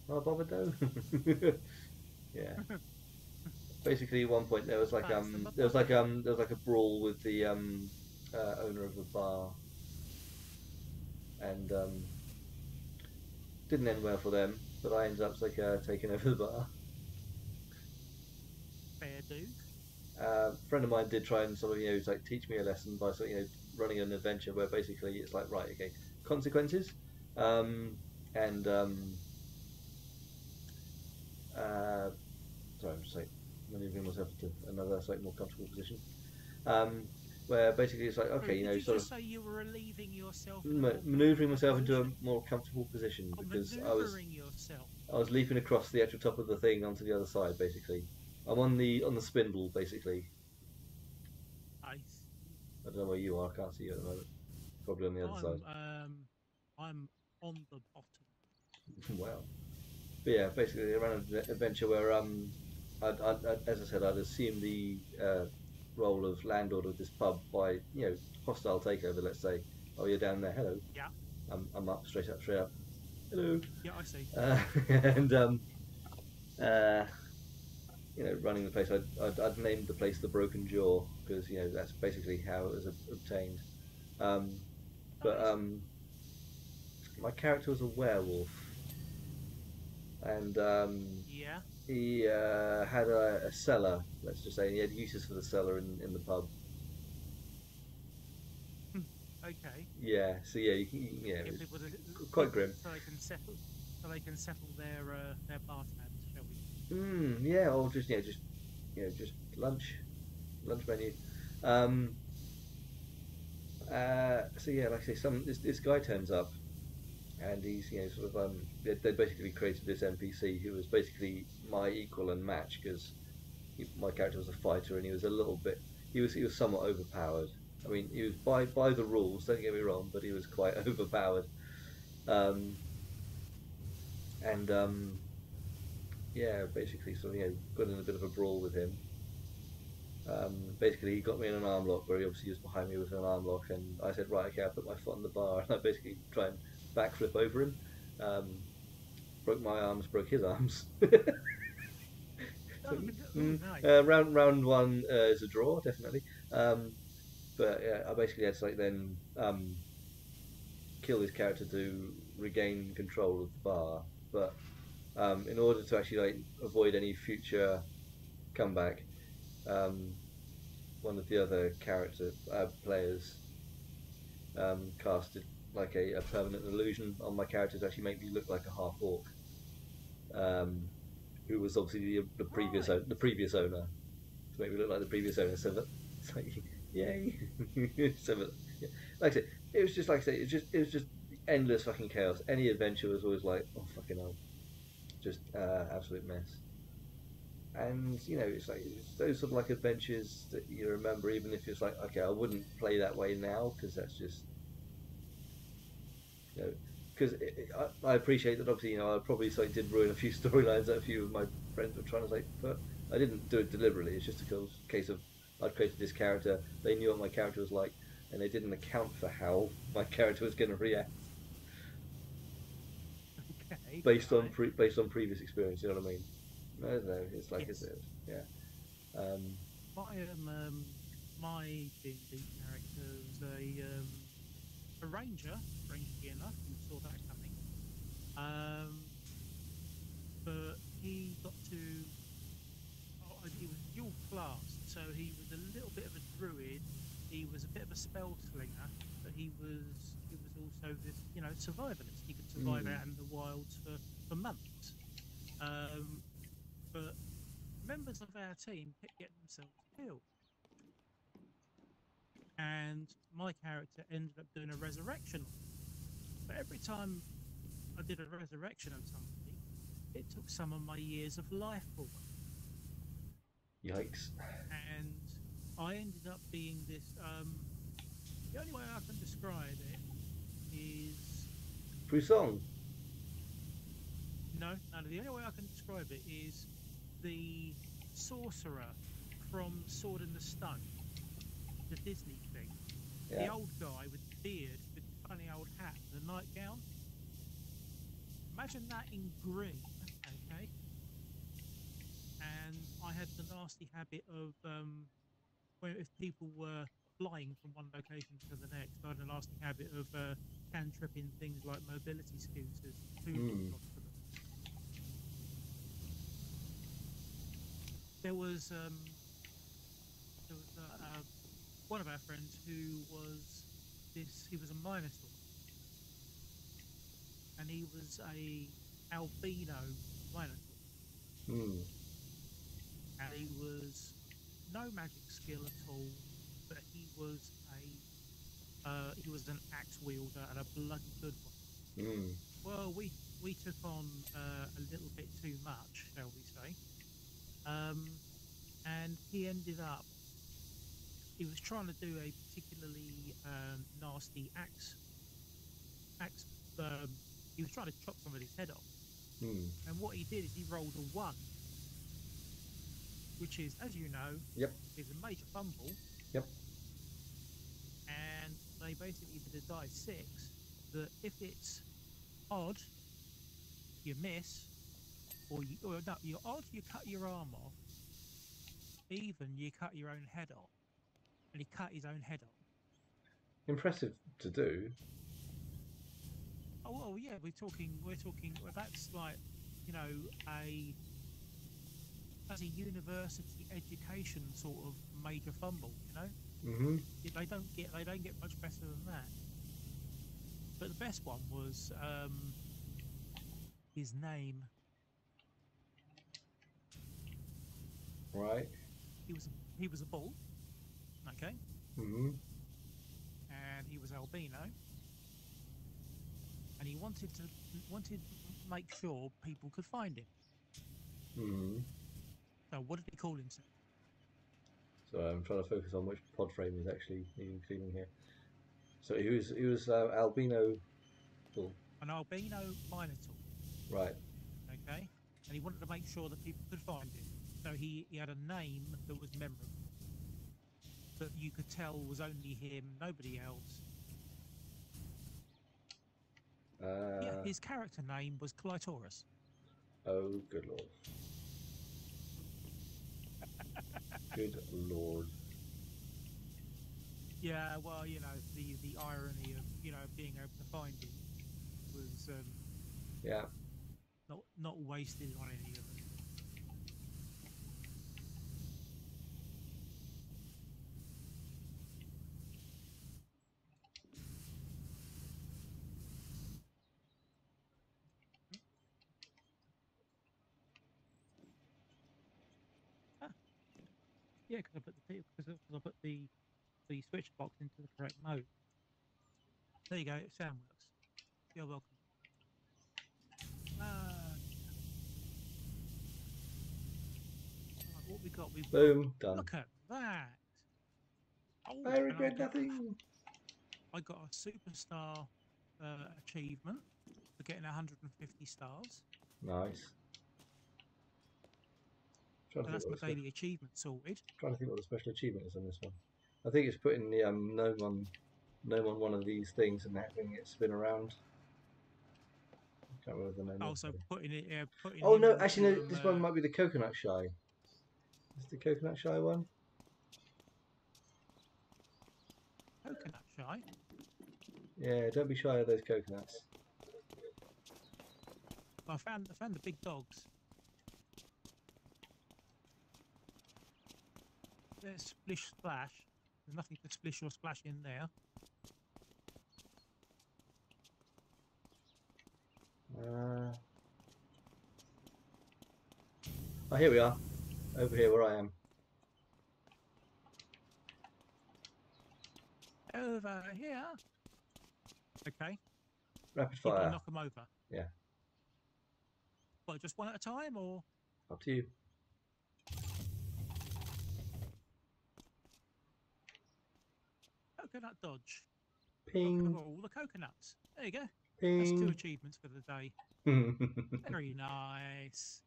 not bothered though. Yeah. Basically, at one point there was like Thanks to my body. there was like a brawl with the owner of the bar, and didn't end well for them. But I ended up like taking over the bar. Fair dues. A friend of mine did try and sort of like teach me a lesson by sort of, running an adventure where basically it's like, right, okay, consequences, um, and uh, sorry, I'm just like maneuvering myself to another slightly more comfortable position. Um, where basically it's like, Sorry, okay, did you sort of just say you were relieving yourself in a more maneuvering comfortable myself into a position? more comfortable position Or because maneuvering yourself? I was leaping across the actual top of the thing onto the other side. Basically, I'm on the spindle. Basically, I see. I don't know where you are. I can't see you at the moment. Probably on the other side. I'm um I'm on the bottom. Wow. But yeah, basically, I ran an adventure where as I said, I'd assumed the role of landlord of this pub by hostile takeover. Let's say, oh, you're down there. Hello. Yeah, I'm up, straight up, straight up. Hello. yeah, I see. And uh, running the place. I'd named the place the Broken Jaw because that's basically how it was obtained. Um, but Nice. my character was a werewolf, and Yeah. he had a cellar. Let's just say and he had uses for the cellar in the pub. Okay. Yeah, so yeah, it Get was people to quite grim. so they can settle their bar tabs, shall we say? Yeah, or just just lunch menu. Um, so yeah, like I say, this guy turns up, and he's sort of they basically created this NPC who was basically my equal and match because my character was a fighter and he was a little bit he was somewhat overpowered. I mean, he was by the rules. Don't get me wrong, but he was quite overpowered. Um, and yeah, basically, sort of got in a bit of a brawl with him. Basically, he got me in an arm lock where he obviously was behind me with an arm lock, and I said, right, okay, I'll put my foot on the bar, and I basically try and backflip over him. Um, broke my arms, broke his arms. Oh, So, nice. round one is a draw, definitely. But yeah, I basically had to like then kill this character to regain control of the bar. But in order to actually like avoid any future comeback, um, one of the other character players casted like a permanent illusion on my character to actually make me look like a half orc, um, who was obviously Right. the previous owner, to make me look like the previous owner. So that it's like, yay! So that, yeah. Like I said, it was just like I say, it was just endless fucking chaos. Any adventure was always like, oh fucking hell, just absolute mess. And you know, it's those sort of like adventures that you remember, even if it's like, okay, I wouldn't play that way now because that's just you know, because I appreciate that obviously, you know, I probably like did ruin a few storylines that a few of my friends were trying to like, but I didn't do it deliberately. It's just a case of I'd created this character, they knew what my character was like, and they didn't account for how my character was going to react Okay. Right. based on previous experience. You know what I mean? I don't know. It's like it's Yes. yeah. Um, My D&D character was a ranger. Strangely enough, you saw that coming. Um, but he got to. Oh, he was dual class, so he was a little bit of a druid. He was a bit of a spell slinger, but he was also this survivalist. He could survive mm, out in the wilds for months. Um, but members of our team kept getting themselves killed, and my character ended up doing a resurrection on them. But every time I did a resurrection of somebody, it took some of my years of life away, yikes! and I ended up being this. The only way I can describe it is Frisong. no. The only way I can describe it is the sorcerer from Sword in the Stone, the Disney thing. The Yeah. old guy with the beard, with the funny old hat, and the nightgown. Imagine that in green, okay? And I had the nasty habit of where if people were flying from one location to the next, I had a nasty habit of cantripping things like mobility scooters and food Mm. onto them. There was one of our friends who was this. He was a minotaur, and he was a albino minotaur, Mm. and he was no magic skill at all, but he was an axe wielder and a bloody good one. Mm. Well, we took on a little bit too much, shall we say? Um, and he ended up. He was trying to do a particularly nasty axe. Um, he was trying to chop somebody's head off, Mm. and what he did is he rolled a one, which is, as you know, Yep. is a major fumble. Yep. And they basically did a die six that if it's odd, you miss, or no, you're odd, you cut your arm off, even you cut your own head off, and he cut his own head off. Impressive to do. Oh well, yeah, we're talking. Well, that's like, you know, a as a university education sort of major fumble. Mm-hmm. They don't get much better than that. But the best one was his name. Right. He was a bull, okay, Mm-hmm. and he was albino, and he wanted to make sure people could find him. Mm-hmm. So what did he call himself? So I'm trying to focus on which pod frame is actually including here. So he was albino bull. An albino minotaur, Right. okay, and he wanted to make sure that people could find him. So he had a name that was memorable, that you could tell was only him, nobody else. Yeah, Uh, his character name was Clitoris. oh, good lord. Good lord. Yeah, well, you know, the irony of, you know, being able to find him was Yeah. not wasted on any of us. Hmm? Ah, yeah, because I put the switch box into the correct mode. There you go. Sound works. You're welcome. Ah, right, what we got? We've got. Boom. Done. Look at that. Oh, I and I regret got nothing. I got a superstar achievement for getting 150 stars. Nice. Trying to So think that's what my the special, daily achievement sorted. trying to think what the special achievement is on this one. I think it's putting the gnome on one of these things and having it spin around. I can't remember the name. Also putting Oh him no, actually into no. This one might be the coconut shy. Is the coconut shy one? coconut shy. Yeah. Don't be shy of those coconuts. I found the big dogs. There's splish splash. There's nothing to splish or splash in there. Oh, here we are. Over here where I am. Over here. Okay. Rapid You're gonna fire. knock them over. Yeah. What, just one at a time, or Up to you. coconut dodge? Knock over Ping. all the coconuts. There you go. That's 2 Ping. achievements for the day. Very nice.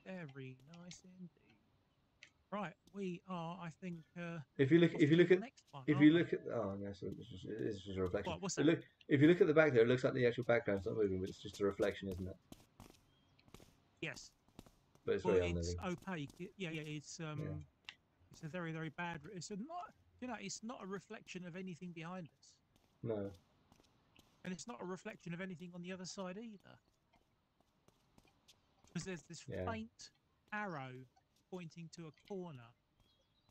Very nice indeed. Right, we are, I think, If you look, off if you to look the at, next one, if you aren't we? look at, oh no, so it's just a reflection. What? What's But that? look, if you look at the back there, it looks like the actual background's not moving, but it's just a reflection, isn't it? Yes. But it's Well, very it's unnerving. opaque. Yeah, yeah. Yeah. It's a very, very bad. It's a not. You know, it's not a reflection of anything behind us, No. and it's not a reflection of anything on the other side either, because there's this Yeah. faint arrow pointing to a corner.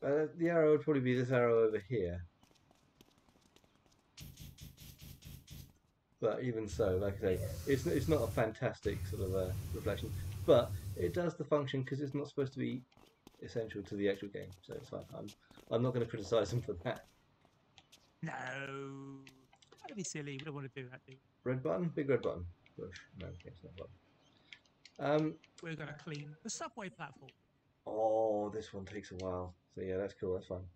The arrow would probably be this arrow over here. But even so, like I say, it's not a fantastic sort of reflection, but it does the function because it's not supposed to be essential to the actual game, so it's fine. I'm not going to criticise them for that. No, don't be silly. We don't want to do that, do we? Red button, big red button. Push. No, okay, it's not button. We're going to clean the subway platform. Oh, this one takes a while. So yeah, that's cool. That's fine.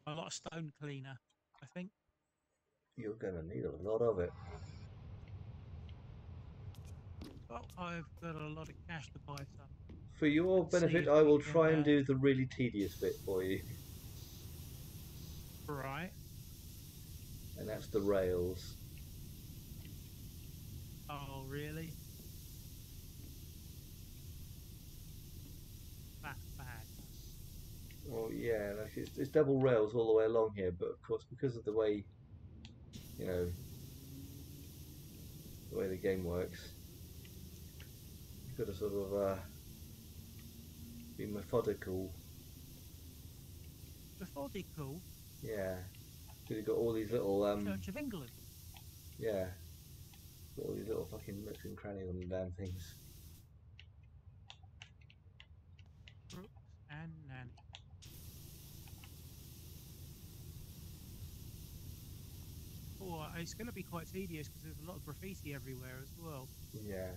A lot of stone cleaner, I think. You're gonna need a lot of it. Well, I've got a lot of cash to buy some. For your Let's see benefit, if I we will can. try and do the really tedious bit for you, Right. and that's the rails. Oh, really? That's bad. Well, yeah, like it's double rails all the way along here, but of course, because of the way, you know, the way the game works, you've got to sort of be methodical. Methodical. Yeah, because you've got all these little Church of England. yeah, got all these little fucking nooks and crannies on the damn things. Brooks and Nanny. Oh, it's going to be quite tedious because there's a lot of graffiti everywhere as well. Yeah.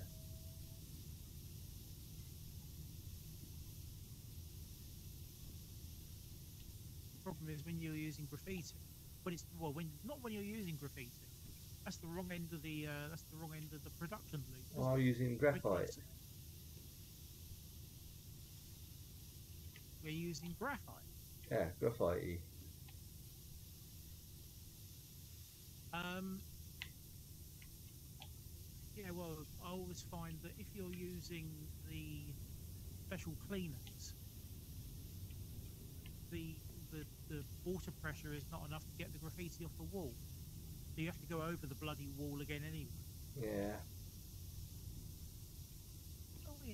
The problem is when you're using graffiti, when you're using graffiti, that's the wrong end of the production loop. While using graphite. We're using graphite. Yeah, graphite. Yeah, well, I always find that if you're using the special cleaners, the the water pressure is not enough to get the graffiti off the wall. So you have to go over the bloody wall again anyway. Yeah. Oh yeah.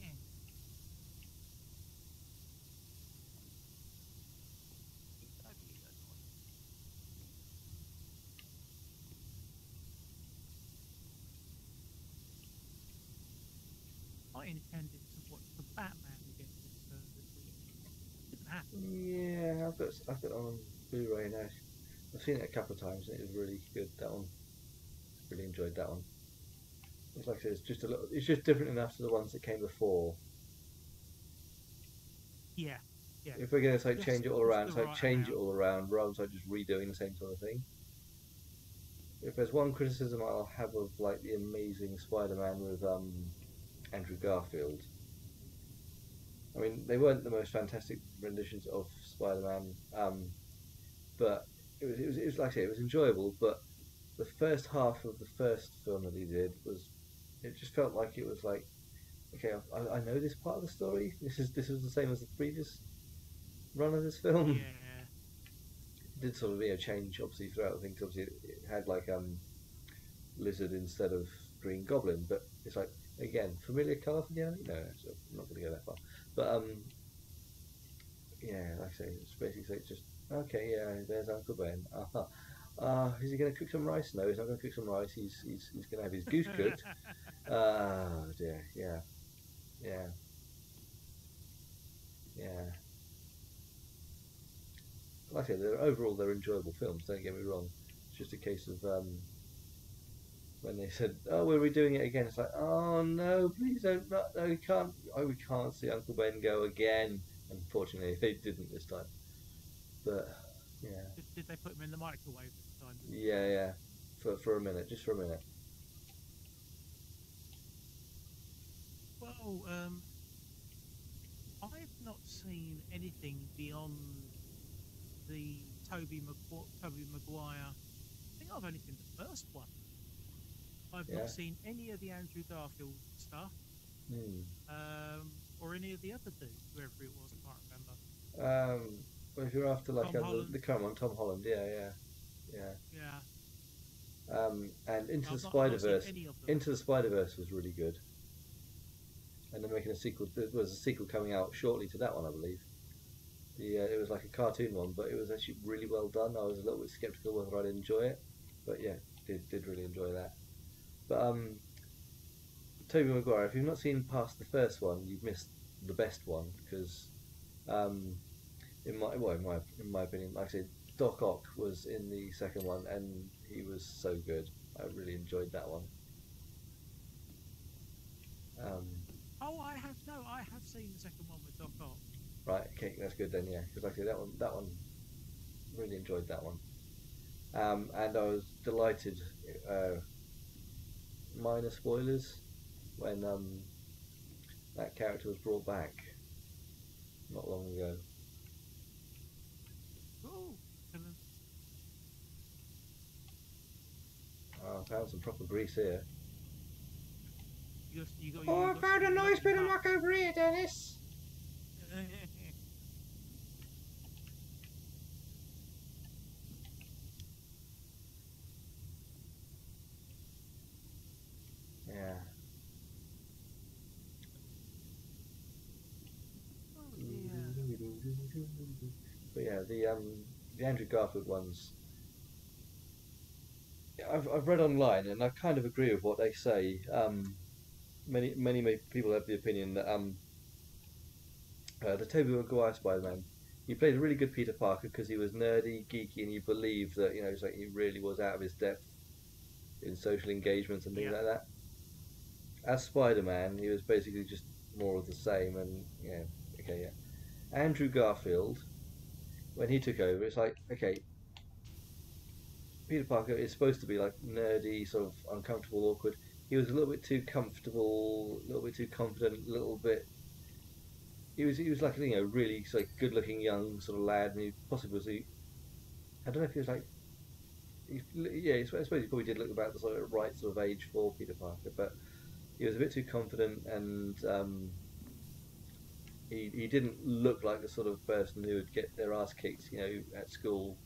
I intended to watch the Batman again this week. Didn't happen. Yeah, I've got it on Blu-ray now. I've seen it a couple of times and it was really good. That one, really enjoyed that one. It's like I said, it's just a little. It's just different enough to the ones that came before. Yeah, yeah. If we're gonna Just, change it all just around, the it's like right change it amount. all around rather than just redoing the same sort of thing. If there's one criticism I'll have of like the Amazing Spider-Man with Andrew Garfield, I mean they weren't the most fantastic renditions of Spider-Man, but it was like I say, it was enjoyable. But the first half of the first film that he did was, it just felt like it was like, okay, I know this part of the story. This is the same as the previous run of this film. Yeah. It did sort of change obviously throughout the thing. 'Cause obviously it had like lizard instead of Green Goblin, but it's like again familiar colour for the enemy. No, so I'm not going to go that far. But yeah, like I say, it's basically just okay. Yeah, there's Uncle Ben. Is he going to cook some rice? No, he's not going to cook some rice. He's going to have his goose cooked. Oh dear. Yeah, yeah, yeah. Like I say, overall they're enjoyable films. Don't get me wrong. It's just a case of when they said, "Oh, we're redoing it again," it's like, "Oh no, please don't! No, no, we can't! Oh, we can't see Uncle Ben go again." Unfortunately, they didn't this time. But yeah, did they put him in the microwave this time? Did they? yeah, yeah. For a minute, just for a minute. Well, I've not seen anything beyond the Toby Maguire. I think I've only seen the first one. I've Yeah. not seen any of the Andrew Garfield stuff, Hmm. or any of the other two, whoever it was, I can't remember. Well, if you're after like Tom the Holland. current one, Tom Holland, yeah, yeah, yeah. Yeah, And I've not seen any of them. Into the Spider Verse was really good, and they're making a sequel. There was a sequel coming out shortly to that one, I believe. It was like a cartoon one, but it was actually really well done. I was a little bit skeptical whether I'd enjoy it, but yeah, did really enjoy that. But Tobey Maguire, if you've not seen past the first one, you've missed the best one because um, in my opinion, like I said, Doc Ock was in the second one, and he was so good. I really enjoyed that one. Um, Oh, I have no, I have seen the second one with Doc Ock. right, okay, that's good then. Yeah, because like I said, that one, really enjoyed that one. And I was delighted. Uh, Minor spoilers when that character was brought back not long ago. Oh, excellent. I found some proper grease here. You got some lovely muck over here, Dennis. Yeah. Oh dear. But yeah, the Andrew Garfield ones. I've read online and I kind of agree with what they say. Many people have the opinion that the Tobey Maguire Spider-Man, he played a really good Peter Parker because he was nerdy, geeky, and you believe that it's like he really was out of his depth in social engagements and things Yeah. like that. As Spider-Man, he was basically just more of the same, and yeah, okay, yeah. Andrew Garfield, when he took over, it's like okay, Peter Parker is supposed to be like nerdy, sort of uncomfortable, awkward. He was a little bit too comfortable, a little bit too confident, a little bit. He was like really like good looking young sort of lad, and he possibly was. I don't know if he was like. Yeah, I suppose he probably did look about the sort of right sort of age for Peter Parker, but he was a bit too confident and he didn't look like the sort of person who would get their ass kicked, at school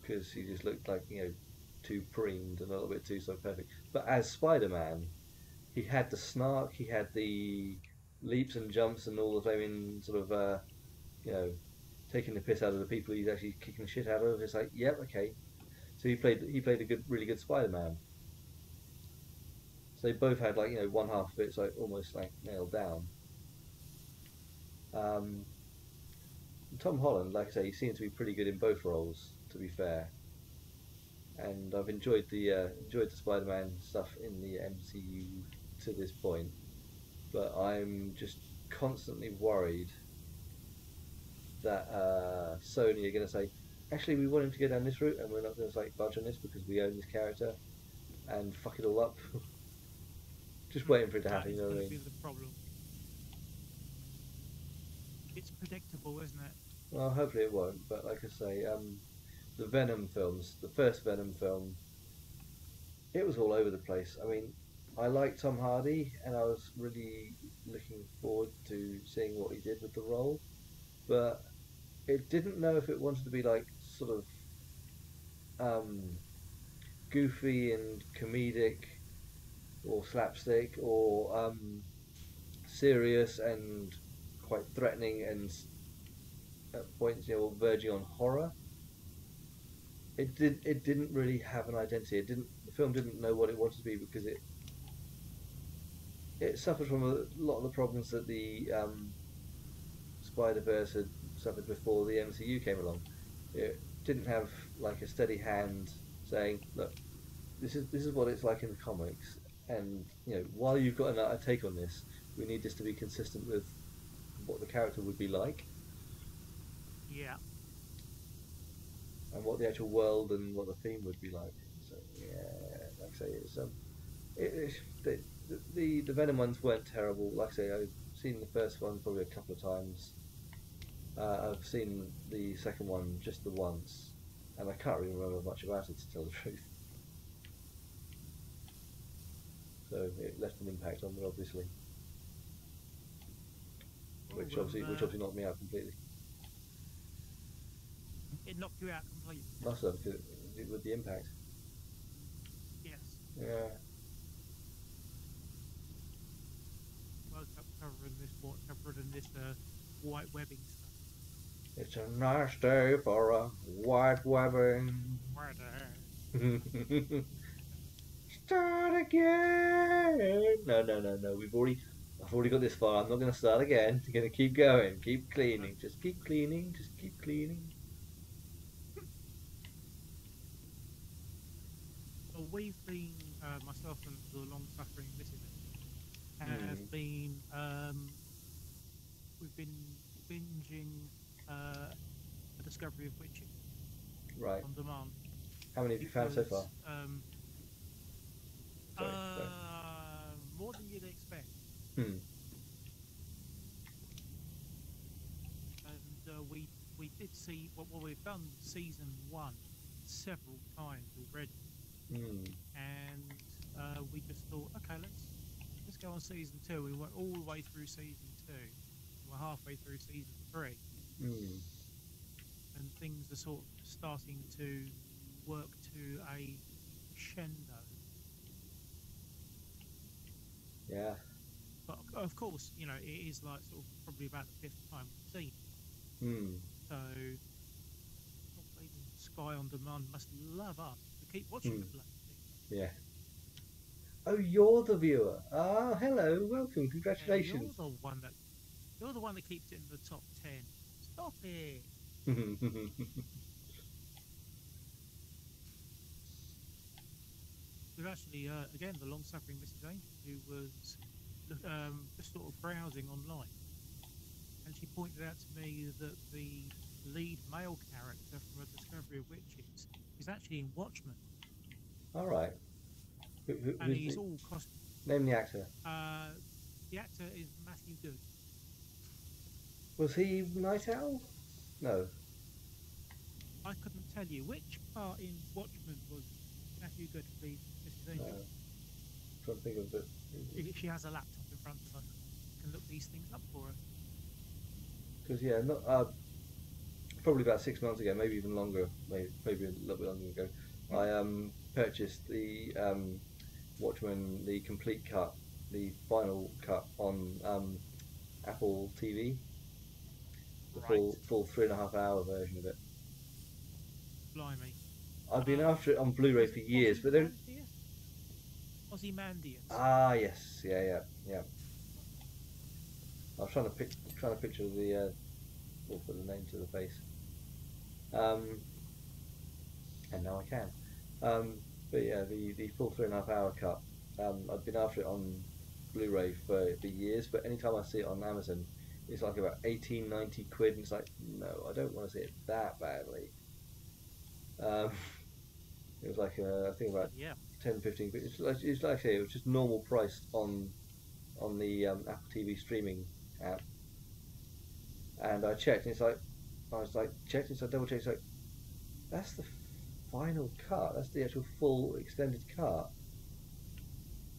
because he just looked like too preened and a little bit too so perfect. But as Spider-Man, he had the snark, he had the leaps and jumps and all the flaming sort of you know taking the piss out of the people he's actually kicking the shit out of. It's like, yep, okay. So he played a really good Spider-Man. So they both had like one half of it's like almost like nailed down. Um, Tom Holland, like I say, he seems to be pretty good in both roles. To be fair, and I've enjoyed the Spider-Man stuff in the MCU to this point, but I'm just constantly worried that Sony are going to say, actually, we want him to go down this route, and we're not going to like budge on this because we own this character and fuck it all up. Just waiting for it to That happen. is You know what going I to mean? be the problem. It's predictable, isn't it? Well, hopefully it won't. But like I say, the Venom films, the first Venom film, it was all over the place. I mean, I like Tom Hardy, and I was really looking forward to seeing what he did with the role. But it didn't know if it wanted to be like sort of um, goofy and comedic, or slapstick, or serious and quite threatening, and at points verging on horror. It didn't really have an identity. The film didn't know what it wanted to be because it suffered from a lot of the problems that the Spider Verse had suffered before the MCU came along. It didn't have like a steady hand saying, "Look, this is what it's like in the comics," and while you've got a take on this, we need this to be consistent with what the character would be like Yeah. and what the actual world and what the theme would be like. So yeah, like I say, the Venom ones weren't terrible. Like I say, I've seen the first one probably a couple of times. I've seen the second one just the once, and I can't really remember much about it to tell the truth. So it left an impact on me, obviously, Oh, which obviously knocked me out completely. it knocked you out completely. Must have with the impact. Yes. Yeah. Woke up covered in this white webbing stuff. It's a nice day for a white webbing. Right. Start again. No. I've already got this far. I'm not going to start again. I'm going to keep going. Keep cleaning. Just keep cleaning. Just keep cleaning. Well, we've been, myself and the long-suffering Mrs. have Hmm. been, we've been binging The Discovery of Witches Right. on demand How many have you found so far? because Sorry. more than you'd expect. Hmm. And we did see well, we've done season one several times already, Hmm. and we just thought, okay, let's go on season two. We went all the way through season two. We're halfway through season three, Hmm. and things are sort of starting to work to a crescendo. Yeah. But of course, it is like sort of probably about the fifth time we've seen. Hmm. So, Sky on Demand must love us to keep watching Hmm. the bloody thing. Yeah. Oh, you're the viewer. Ah, hello. Welcome. Yeah, Congratulations. you're the one that keeps it in the top 10. Stop it. We've actually, again, the long-suffering Mrs. Angel, who was just sort of browsing online, and she pointed out to me that the lead male character from A Discovery of Witches is actually in Watchmen, All right. and Who's he's all cost. name the actor? The actor is Matthew Good. Was he Night Owl? No. I couldn't tell you which part in Watchmen was Matthew Good, please, Mrs. Angel. Trying to think of it. She has a laptop in front of her. can look these things up for us. Because yeah, not probably about 6 months ago, maybe even longer, maybe a little bit longer ago, I purchased the Watchmen, the complete cut, the final cut on Apple TV, the Right. full 3.5 hour version of it. Blimey. I've been after it on Blu-ray Was for it years, but then Ozymandias? yes, yeah. I was trying to picture the we'll put the name to the face, um, and now I can. But yeah, the full 3.5 hour cut. I've been after it on Blu-ray for years, but anytime I see it on Amazon, it's like about 18-19 quid, and it's like, no, I don't want to see it that badly. Um, it was like I think about Bloody hell. 10-15 quid. It's like I say, it was just normal price on the Apple TV streaming app, and I checked, and it's like I was like checked, and so I double checked, it's like that's the final cut, that's the actual full extended cut.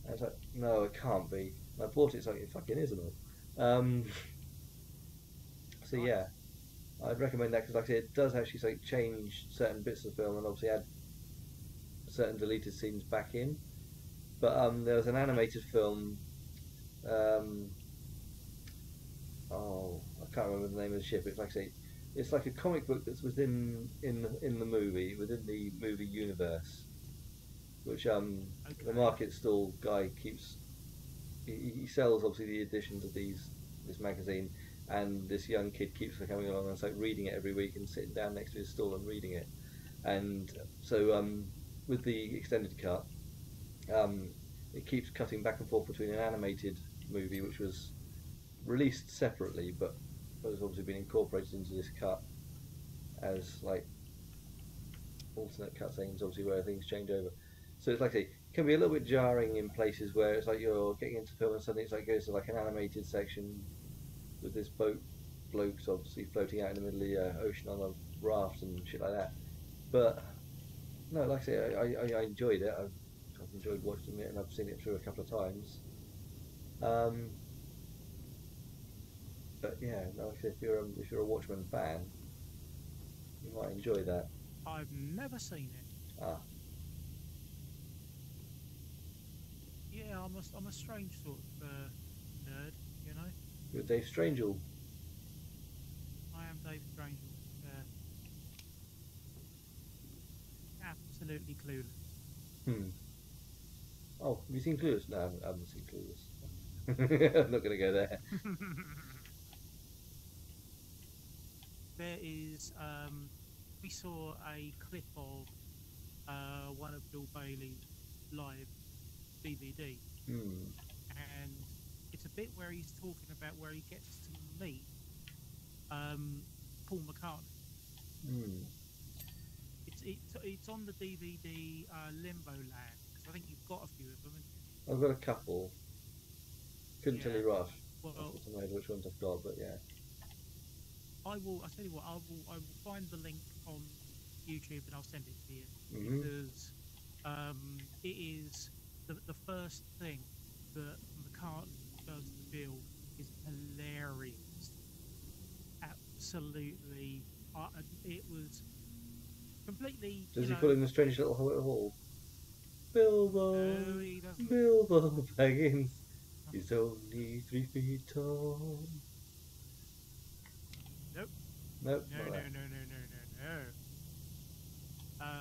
And I was like, no, it can't be. And I bought it, it's like it fucking is, isn't it? So Right. yeah, I'd recommend that because, like I said, it does actually like change certain bits of the film and obviously add certain deleted scenes back in. But there was an Okay. animated film. Um, oh, I can't remember the name of the ship. It's like I say, it's like a comic book that's within in the movie within the movie universe, which the Okay. market stall guy keeps. He sells obviously the editions of this magazine, and this young kid keeps coming along and it's like reading it every week and sitting down next to his stall and reading it. And so with the extended cut, um, it keeps cutting back and forth between an animated movie which was released separately but has obviously been incorporated into this cut as like alternate cutscenes, obviously where things change over. So it's like I say, it can be a little bit jarring in places where it's like you're getting into film and suddenly it's like goes to like an animated section with this bloke's obviously floating out in the middle of the ocean on a raft and shit like that. But no, like I say, I enjoyed it. I've enjoyed watching it and I've seen it through a couple of times. Um, but yeah, no, like I say, if you're a Watchmen fan, you might enjoy that. I've never seen it. Ah, Yeah, I'm a strange sort of nerd, you know. with Dave Strangel. I am Dave Strange. Absolutely clueless. Hmm. Oh, have you seen Clueless? No, I haven't seen Clueless. I'm not going to go there. There is. We saw a clip of one of Bill Bailey's live DVD, Hmm. and it's a bit where he's talking about where he gets to meet um, Paul McCartney. Hmm. It's on the DVD Limbo Land because I think you've got a few of them, haven't I've got a couple. you? Couldn't tell Yeah. you rough off Well, the top of my head which ones I've got, but yeah. I will. I tell you what. I will find the link on YouTube and I'll send it to you Hmm. because it is the first thing that McCartney does to Bill is hilarious. Absolutely, it was completely. Does he call him the strange little hall? No, Bilbo, he doesn't. Bilbo Baggins. He's only 3 feet tall. Nope. Nope, No, not no, that. no, no, no, no, no.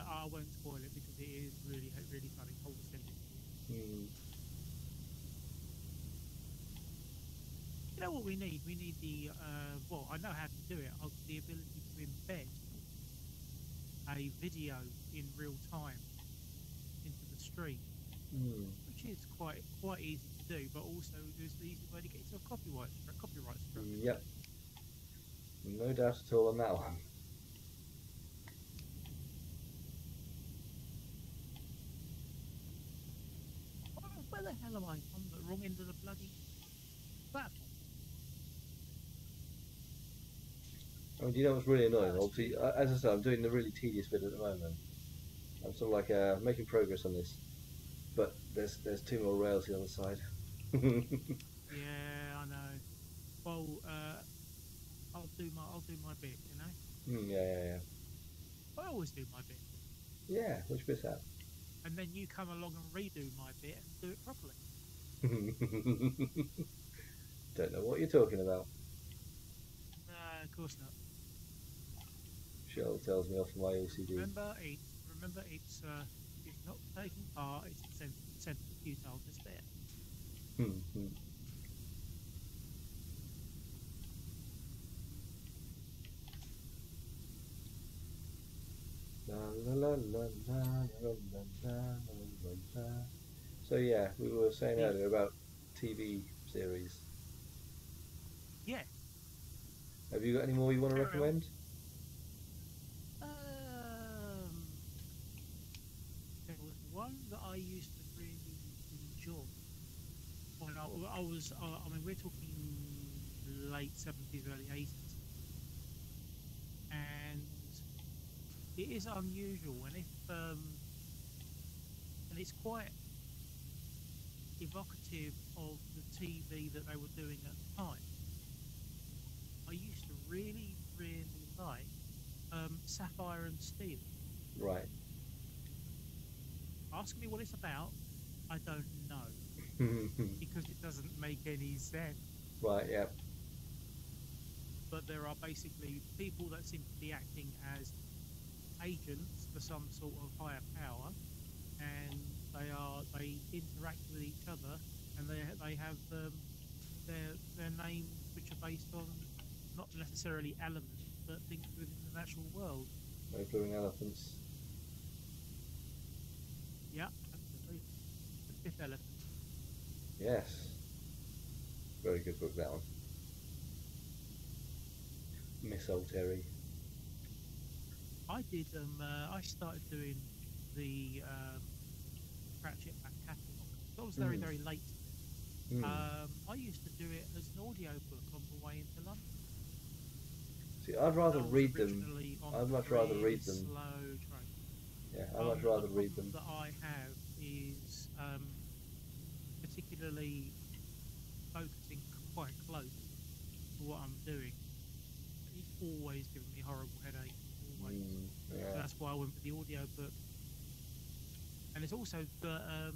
I won't spoil it because it is really, really funny. I'll send it to you. Hmm. You know what we need? We need the well, I know how to do it. The ability to embed a video in real time into the stream, Hmm. which is quite easy to do, but also there's the easy way to get yourself copyright struck as well. Yep, no doubt at all on that one. Where the hell am I? On the wrong end of the bloody platform. I mean, do you know what's really annoying? That's Obviously, as I said, I'm doing the really tedious bit at the moment. I'm sort of like making progress on this, but there's two more rails here on the side. yeah, I know. I'll do my bit, you know. Yeah. I always do my bit, Yeah, which bit's that? and then you come along and redo my bit and do it properly. Don't know what you're talking about. No, of course not. Cheryl tells me off for my OCD. Remember, it's not taking part. It's incentive futile despair. La, la, la, la, la, la, la, la, la, la. So yeah, we were saying The earlier about TV series. Yeah, Have you got any more you want to carry on. recommend? Um, there was one that I used to really enjoy when I was. I mean, we're talking late 70s, early 80s, and it is unusual, and it's quite evocative of the TV that they were doing at the time. I used to really like Sapphire and Steel. Right. Ask me what it's about. I don't know because it doesn't make any sense. Right. Yeah. But there are basically people that seem to be acting as agents for some sort of higher power, and they interact with each other, and they have their names which are based on not necessarily elements but things within the natural world. No fluing elephants. Yeah, absolutely. The fifth element. Yes. Very good book, that one. Miss Old Terry. I started doing the Cratchit back catalogue. So I was Mm. very late. I used to do it as an audio book on the way into London. See, I'd rather I was read them. originally on I'd a much rather really read them. slow train. Yeah, I'd much rather The read problem them. that I have is particularly focusing quite close to what I'm doing. It's always giving me horrible headaches. Always. So Yeah. that's why I went with the audio book. And it's also that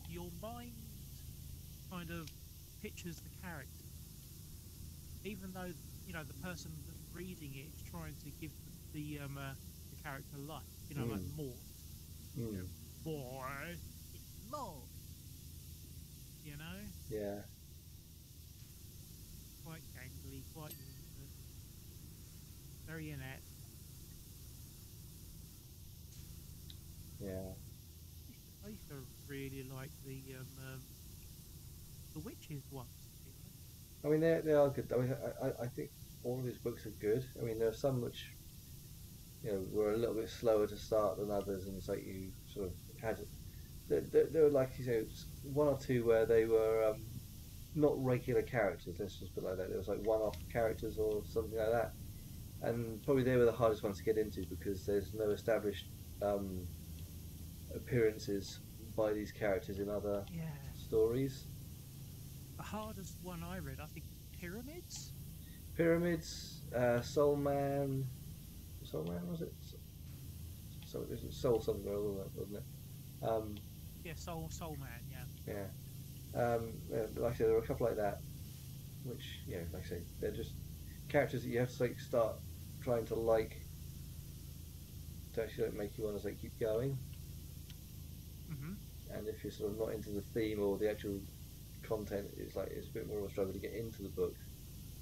your mind kind of pictures the character, even though the person that's reading it is trying to give the character life. Like Morse. Boy, it's Morse. Yeah. Quite gangly, quite useless, very inept. Yeah. I used to really like the witches ones. I mean, they are good. I mean, I think all of his books are good. I mean, there are some which were a little bit slower to start than others, and it's like you sort of had. There were like one or two where they were not regular characters. Let's just put it like that. There was like one-off characters or something like that, and probably they were the hardest ones to get into because there's no established appearances by these characters in other Yeah. stories. The hardest one I read, I think, Pyramids. Pyramids, Soul Man was it? Soul something or other, wasn't it? Yeah, Soul Man. Yeah. Yeah. Like I said, there were a couple like that, which like I say, they're just characters that you have to start trying to like to actually make you want to keep going. And if you're sort of not into the theme or the actual content, it's a bit more of a struggle to get into the book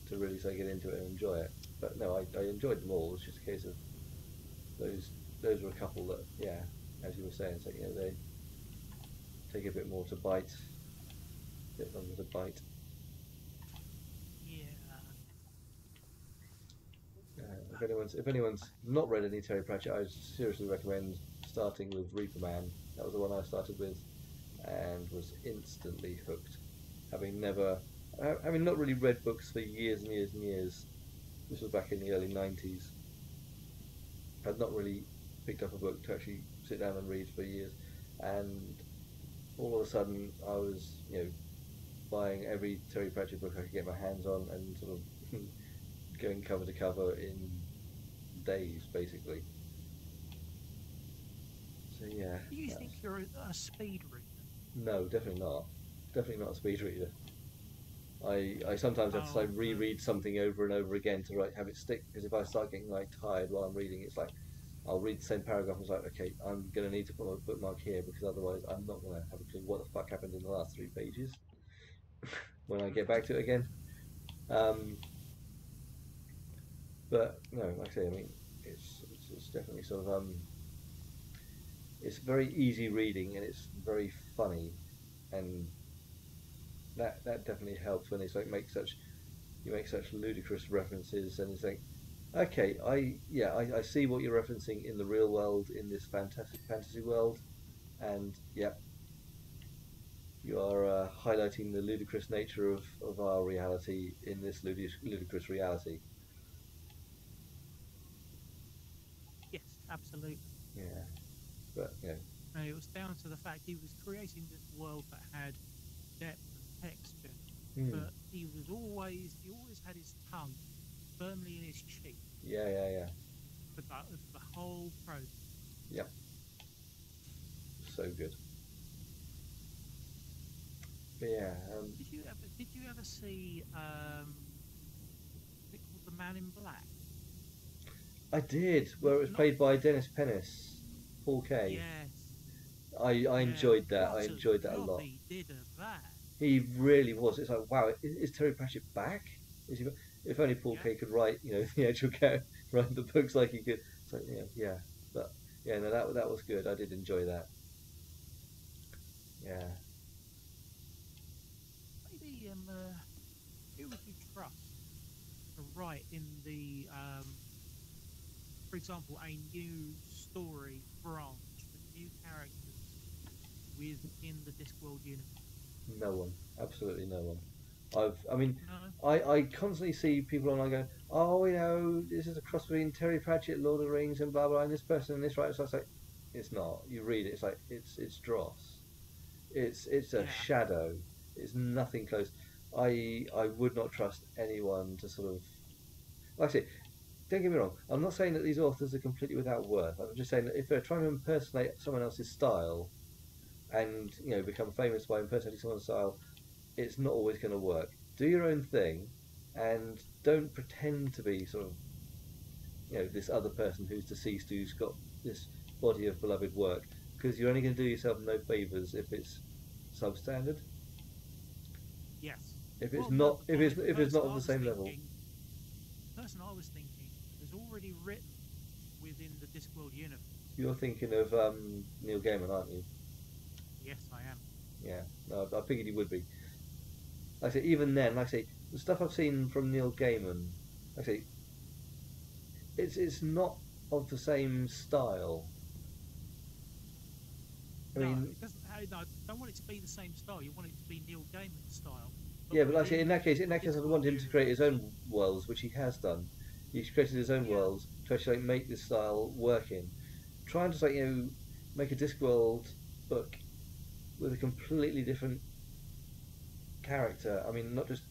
to really get into it and enjoy it. But no, I enjoyed them all. It's just a case of those were a couple that, as you were saying, they take a bit more to bite, a bit longer to bite. Yeah. If anyone's not read any Terry Pratchett, I seriously recommend starting with Reaper Man. That was the one I started with, and was instantly hooked. Having not really read books for years and years and years. This was back in the early 90s. I'd not really picked up a book to actually sit down and read for years, and all of a sudden I was buying every Terry Pratchett book I could get my hands on and sort of going cover to cover in days, basically. So yeah, Do you think that's you're a speed reader? no, definitely not. Definitely not a speed reader. I sometimes have to Oh, like reread something over and over again to have it stick because if I start getting like tired while I'm reading, it's like I'll read the same paragraph and it's like, okay, I'm gonna need to put my bookmark here because otherwise I'm not gonna have a clue what the fuck happened in the last 3 pages when I get back to it again. Um, but no, like I say, I mean, it's definitely sort of it's very easy reading and it's very funny, and that definitely helps when it's like you make such ludicrous references and it's like, okay, I see what you're referencing in the real world in this fantastic fantasy world, and yeah, you are highlighting the ludicrous nature of our reality in this ludicrous reality. yes, absolutely. Yeah, but you know, And it was down to the fact he was creating this world that had depth and texture, hmm, but he always had his tongue firmly in his cheek yeah, for the whole process. yeah, so good. But yeah, Did you ever see is it called The Man in Black? I did where Not it was not played by Dennis Pennis, Paul K. yes, I yeah. enjoyed that. I What a enjoyed that a job lot. he did of that. He really was. It's like, wow, is Terry Pratchett back? Is he? If only Paul Yeah. K could write, the actual character, write the books like he could. So yeah. But yeah, no, that was good. I did enjoy that. Yeah. Maybe who would you trust to write in the for example, a new story branch with new characters within the Discworld universe? No one, absolutely no one. I mean, No. I constantly see people online going, oh, this is a cross between Terry Pratchett, Lord of the Rings, and blah blah, and this person and this writer. So I was like, it's not. You read it, it's like it's dross. It's a Yeah. shadow. It's nothing close. I would not trust anyone to sort of like I say. Don't get me wrong. I'm not saying that these authors are completely without worth. I'm just saying that if they're trying to impersonate someone else's style and become famous by impersonating someone's style, it's not always going to work. Do your own thing, and don't pretend to be sort of this other person who's deceased who's got this body of beloved work because you're only going to do yourself no favors if it's substandard. Yes. If it's Well, no, not, but if my it's the if it's person not of I the was same level, thinking, the person I was thinking was already written within the Discworld universe. you're thinking of Neil Gaiman, aren't you? Yes, I am. Yeah, no, I figured he would be. Like I say, even then, like I say, the stuff I've seen from Neil Gaiman, like I say, it's not of the same style. I No, mean, it doesn't. No, I don't want it to be the same style. You want it to be Neil Gaiman's style, but yeah, but like I say, within in the that case, I'd Discworld want him to create his universe. own worlds, which he has done. He's created his own Yeah. worlds to actually make this style work in. Trying to make a Discworld book with a completely different character. I mean, not just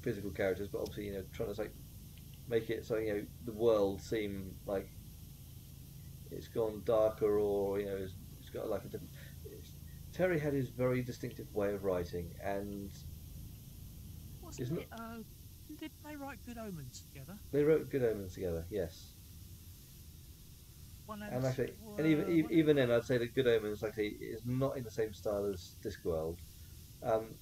physical characters, but obviously trying to make it so the world seem like it's gone darker or it's got like a different. Terry had his very distinctive way of writing, and Wasn't isn't it? Did they write Good Omens together? they wrote Good Omens together? Yes, One and and like I say, and one. even then, I'd say that Good Omens, like I say, is not in the same style as Discworld. Um,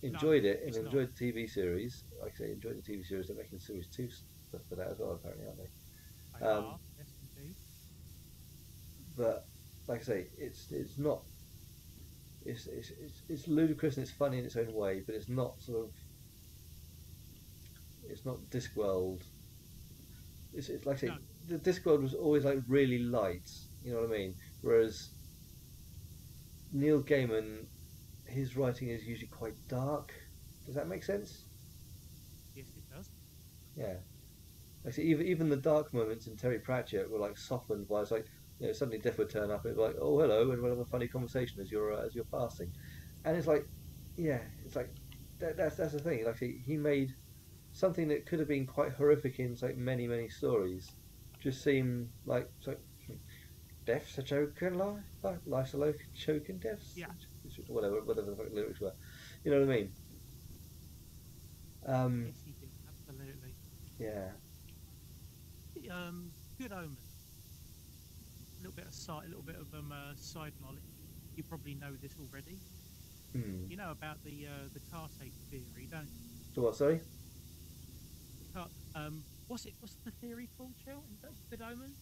No, enjoyed it and it's not. enjoyed the TV series. Like I say, enjoyed the TV series. They're making series two stuff for that as well, apparently, aren't They they? are. Yes, indeed. But like I say, it's not it's ludicrous and it's funny in its own way, but it's not it's not Discworld. It's like I say, No. the Discworld was always like really light. You know what I mean? Whereas Neil Gaiman, his writing is usually quite dark. Does that make sense? Yes, it does. Yeah. Like I say, even the dark moments in Terry Pratchett were like softened by it's like suddenly Death would turn up and it'd be like, oh hello, and we'll have a funny conversation as you're passing, and it's like, yeah, it's like that's the thing. Like he made something that could have been quite horrific in like many stories, just seem like so. Death's a joke and life's a joke and death's Yeah, whatever the fuck the lyrics were. You know what I mean? Um, yes, he did. Absolutely. yeah. Good Omen. A little bit of side knowledge. You probably know this already. Hmm. You know about the car tape theory, don't you? So what? Sorry. Car, what's the theory called, Shell? In Good Omen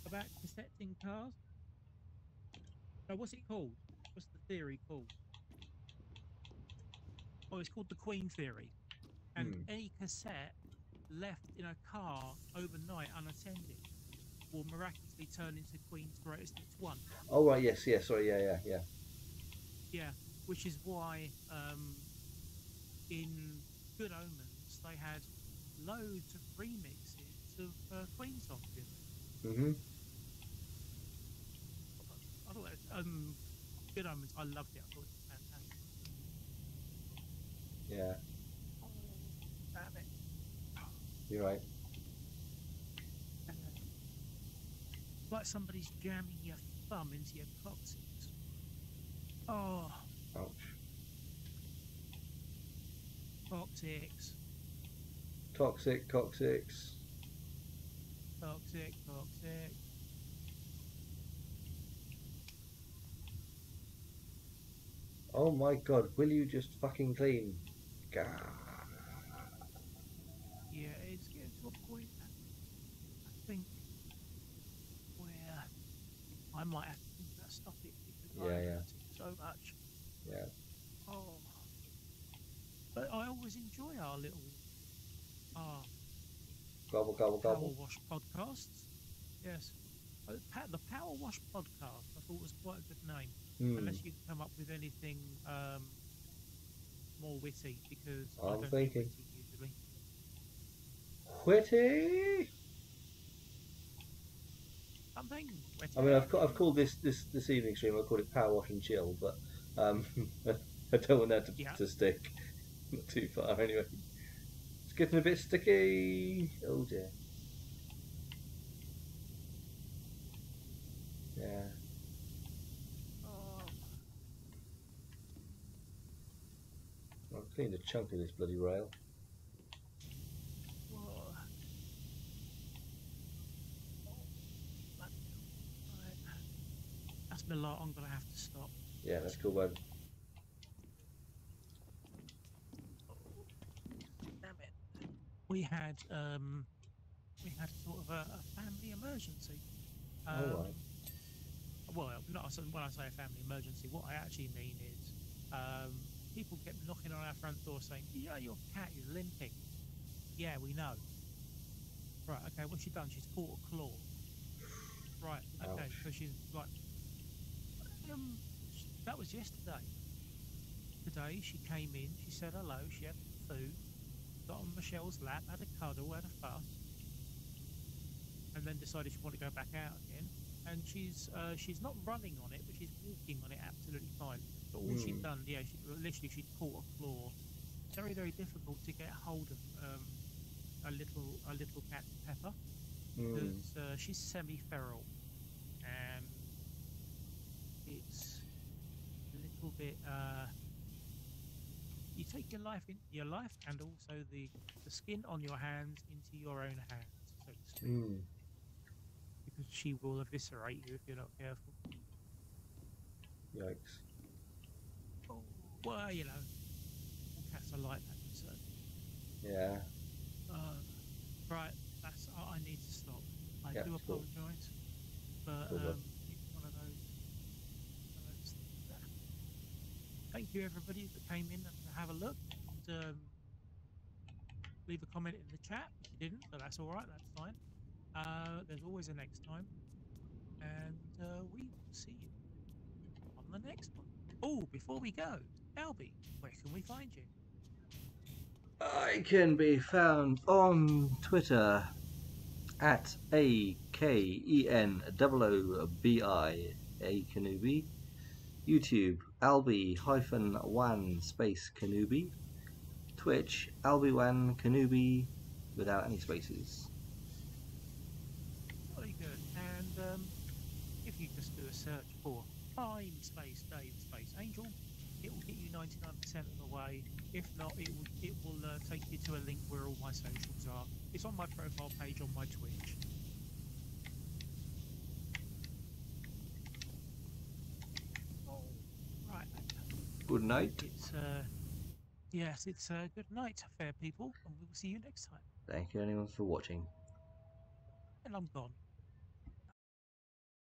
about cassetting cars? No, what's it called? What's the theory called? Oh, it's called the Queen theory. And Hmm. any cassette left in a car overnight unattended will miraculously turn into Queen's greatest hits one. Oh right. Yes. Yes. Sorry. Yeah. Yeah, which is why in Good Omens they had loads of remixes of Queen songs in there. Mhm. I thought Good Omens. I loved it. I thought it was fantastic. Yeah. Oh, damn it! You're right. Like somebody's jamming your thumb into your coccyx. Oh, Ouch. coccyx, Toxic. Coccyx. coccyx. Oh my God. Will you just fucking clean? Gah. Yeah, it's getting to a point. I think where I might have to think about stopping because I Yeah. hate it so much. Yeah. Oh, but I always enjoy our little uh, Gobble gobble Power gobble. Wash podcasts. Yes, the Power Wash podcast I thought was quite a good name. Hmm. Unless you can come up with anything more witty, because I I'm don't do thinking. witty usually. Witty. Something I mean, witty. I've called this evening stream. I called it Power Wash and Chill, but um, I don't want that Yeah. to stick not too far. Anyway, it's getting a bit sticky. Oh dear. Yeah. Oh, I've cleaned a chunk of this bloody rail. whoa. Oh, bloody hell. Right. That's my lot. I'm gonna have to stop. Yeah, that's cool, bud. Oh, damn it. We had sort of a family emergency. All right. Well, not when I say a family emergency, what I actually mean is um, people kept knocking on our front door saying, "Yeah, your cat is limping." Yeah, we know. Right. Okay. What's she done? She's caught a claw. Right. Okay. Ouch. So she's like, um, that was yesterday. Today she came in. She said hello. She had some food. Got on Michelle's lap. Had a cuddle. Had a fuss. And then decided she wanted to go back out again. And she's not running on it, but she's walking on it absolutely fine. But all she'd Hmm. done, yeah, literally she'd caught a claw. Very difficult to get hold of a little cat Pepper Hmm. because she's semi-feral and it's a little bit. You take your life and also the skin on your hands into your own hands, so to speak, Hmm. because she will eviscerate you if you're not careful. Yikes. Oh, well, you know, all cats are like that. So, Yeah. uh, right, that's I need to stop. I Yeah. do Cool. apologise, but Cool, bud. it's one of those. Thank you everybody that came in to have a look and leave a comment in the chat. If you didn't, but that's all right. That's fine. There's always a next time, and we will see you on the next one. Oh, before we go, Albie, where can we find you? I can be found on Twitter at AKENOOBI Kanubi. YouTube Albie-Wan space Kanubi. Twitch, Albie-Wan Kanubi, without any spaces. Very good. And if you just do a search for Time Space Dave Space Angel, it will get you 99% of the way. If not, it will take you to a link where all my socials are. It's on my profile page on my Twitch. Oh, right. Good night. It's yes, it's good night, fair people, and we will see you next time. Thank you anyone for watching. And I'm gone.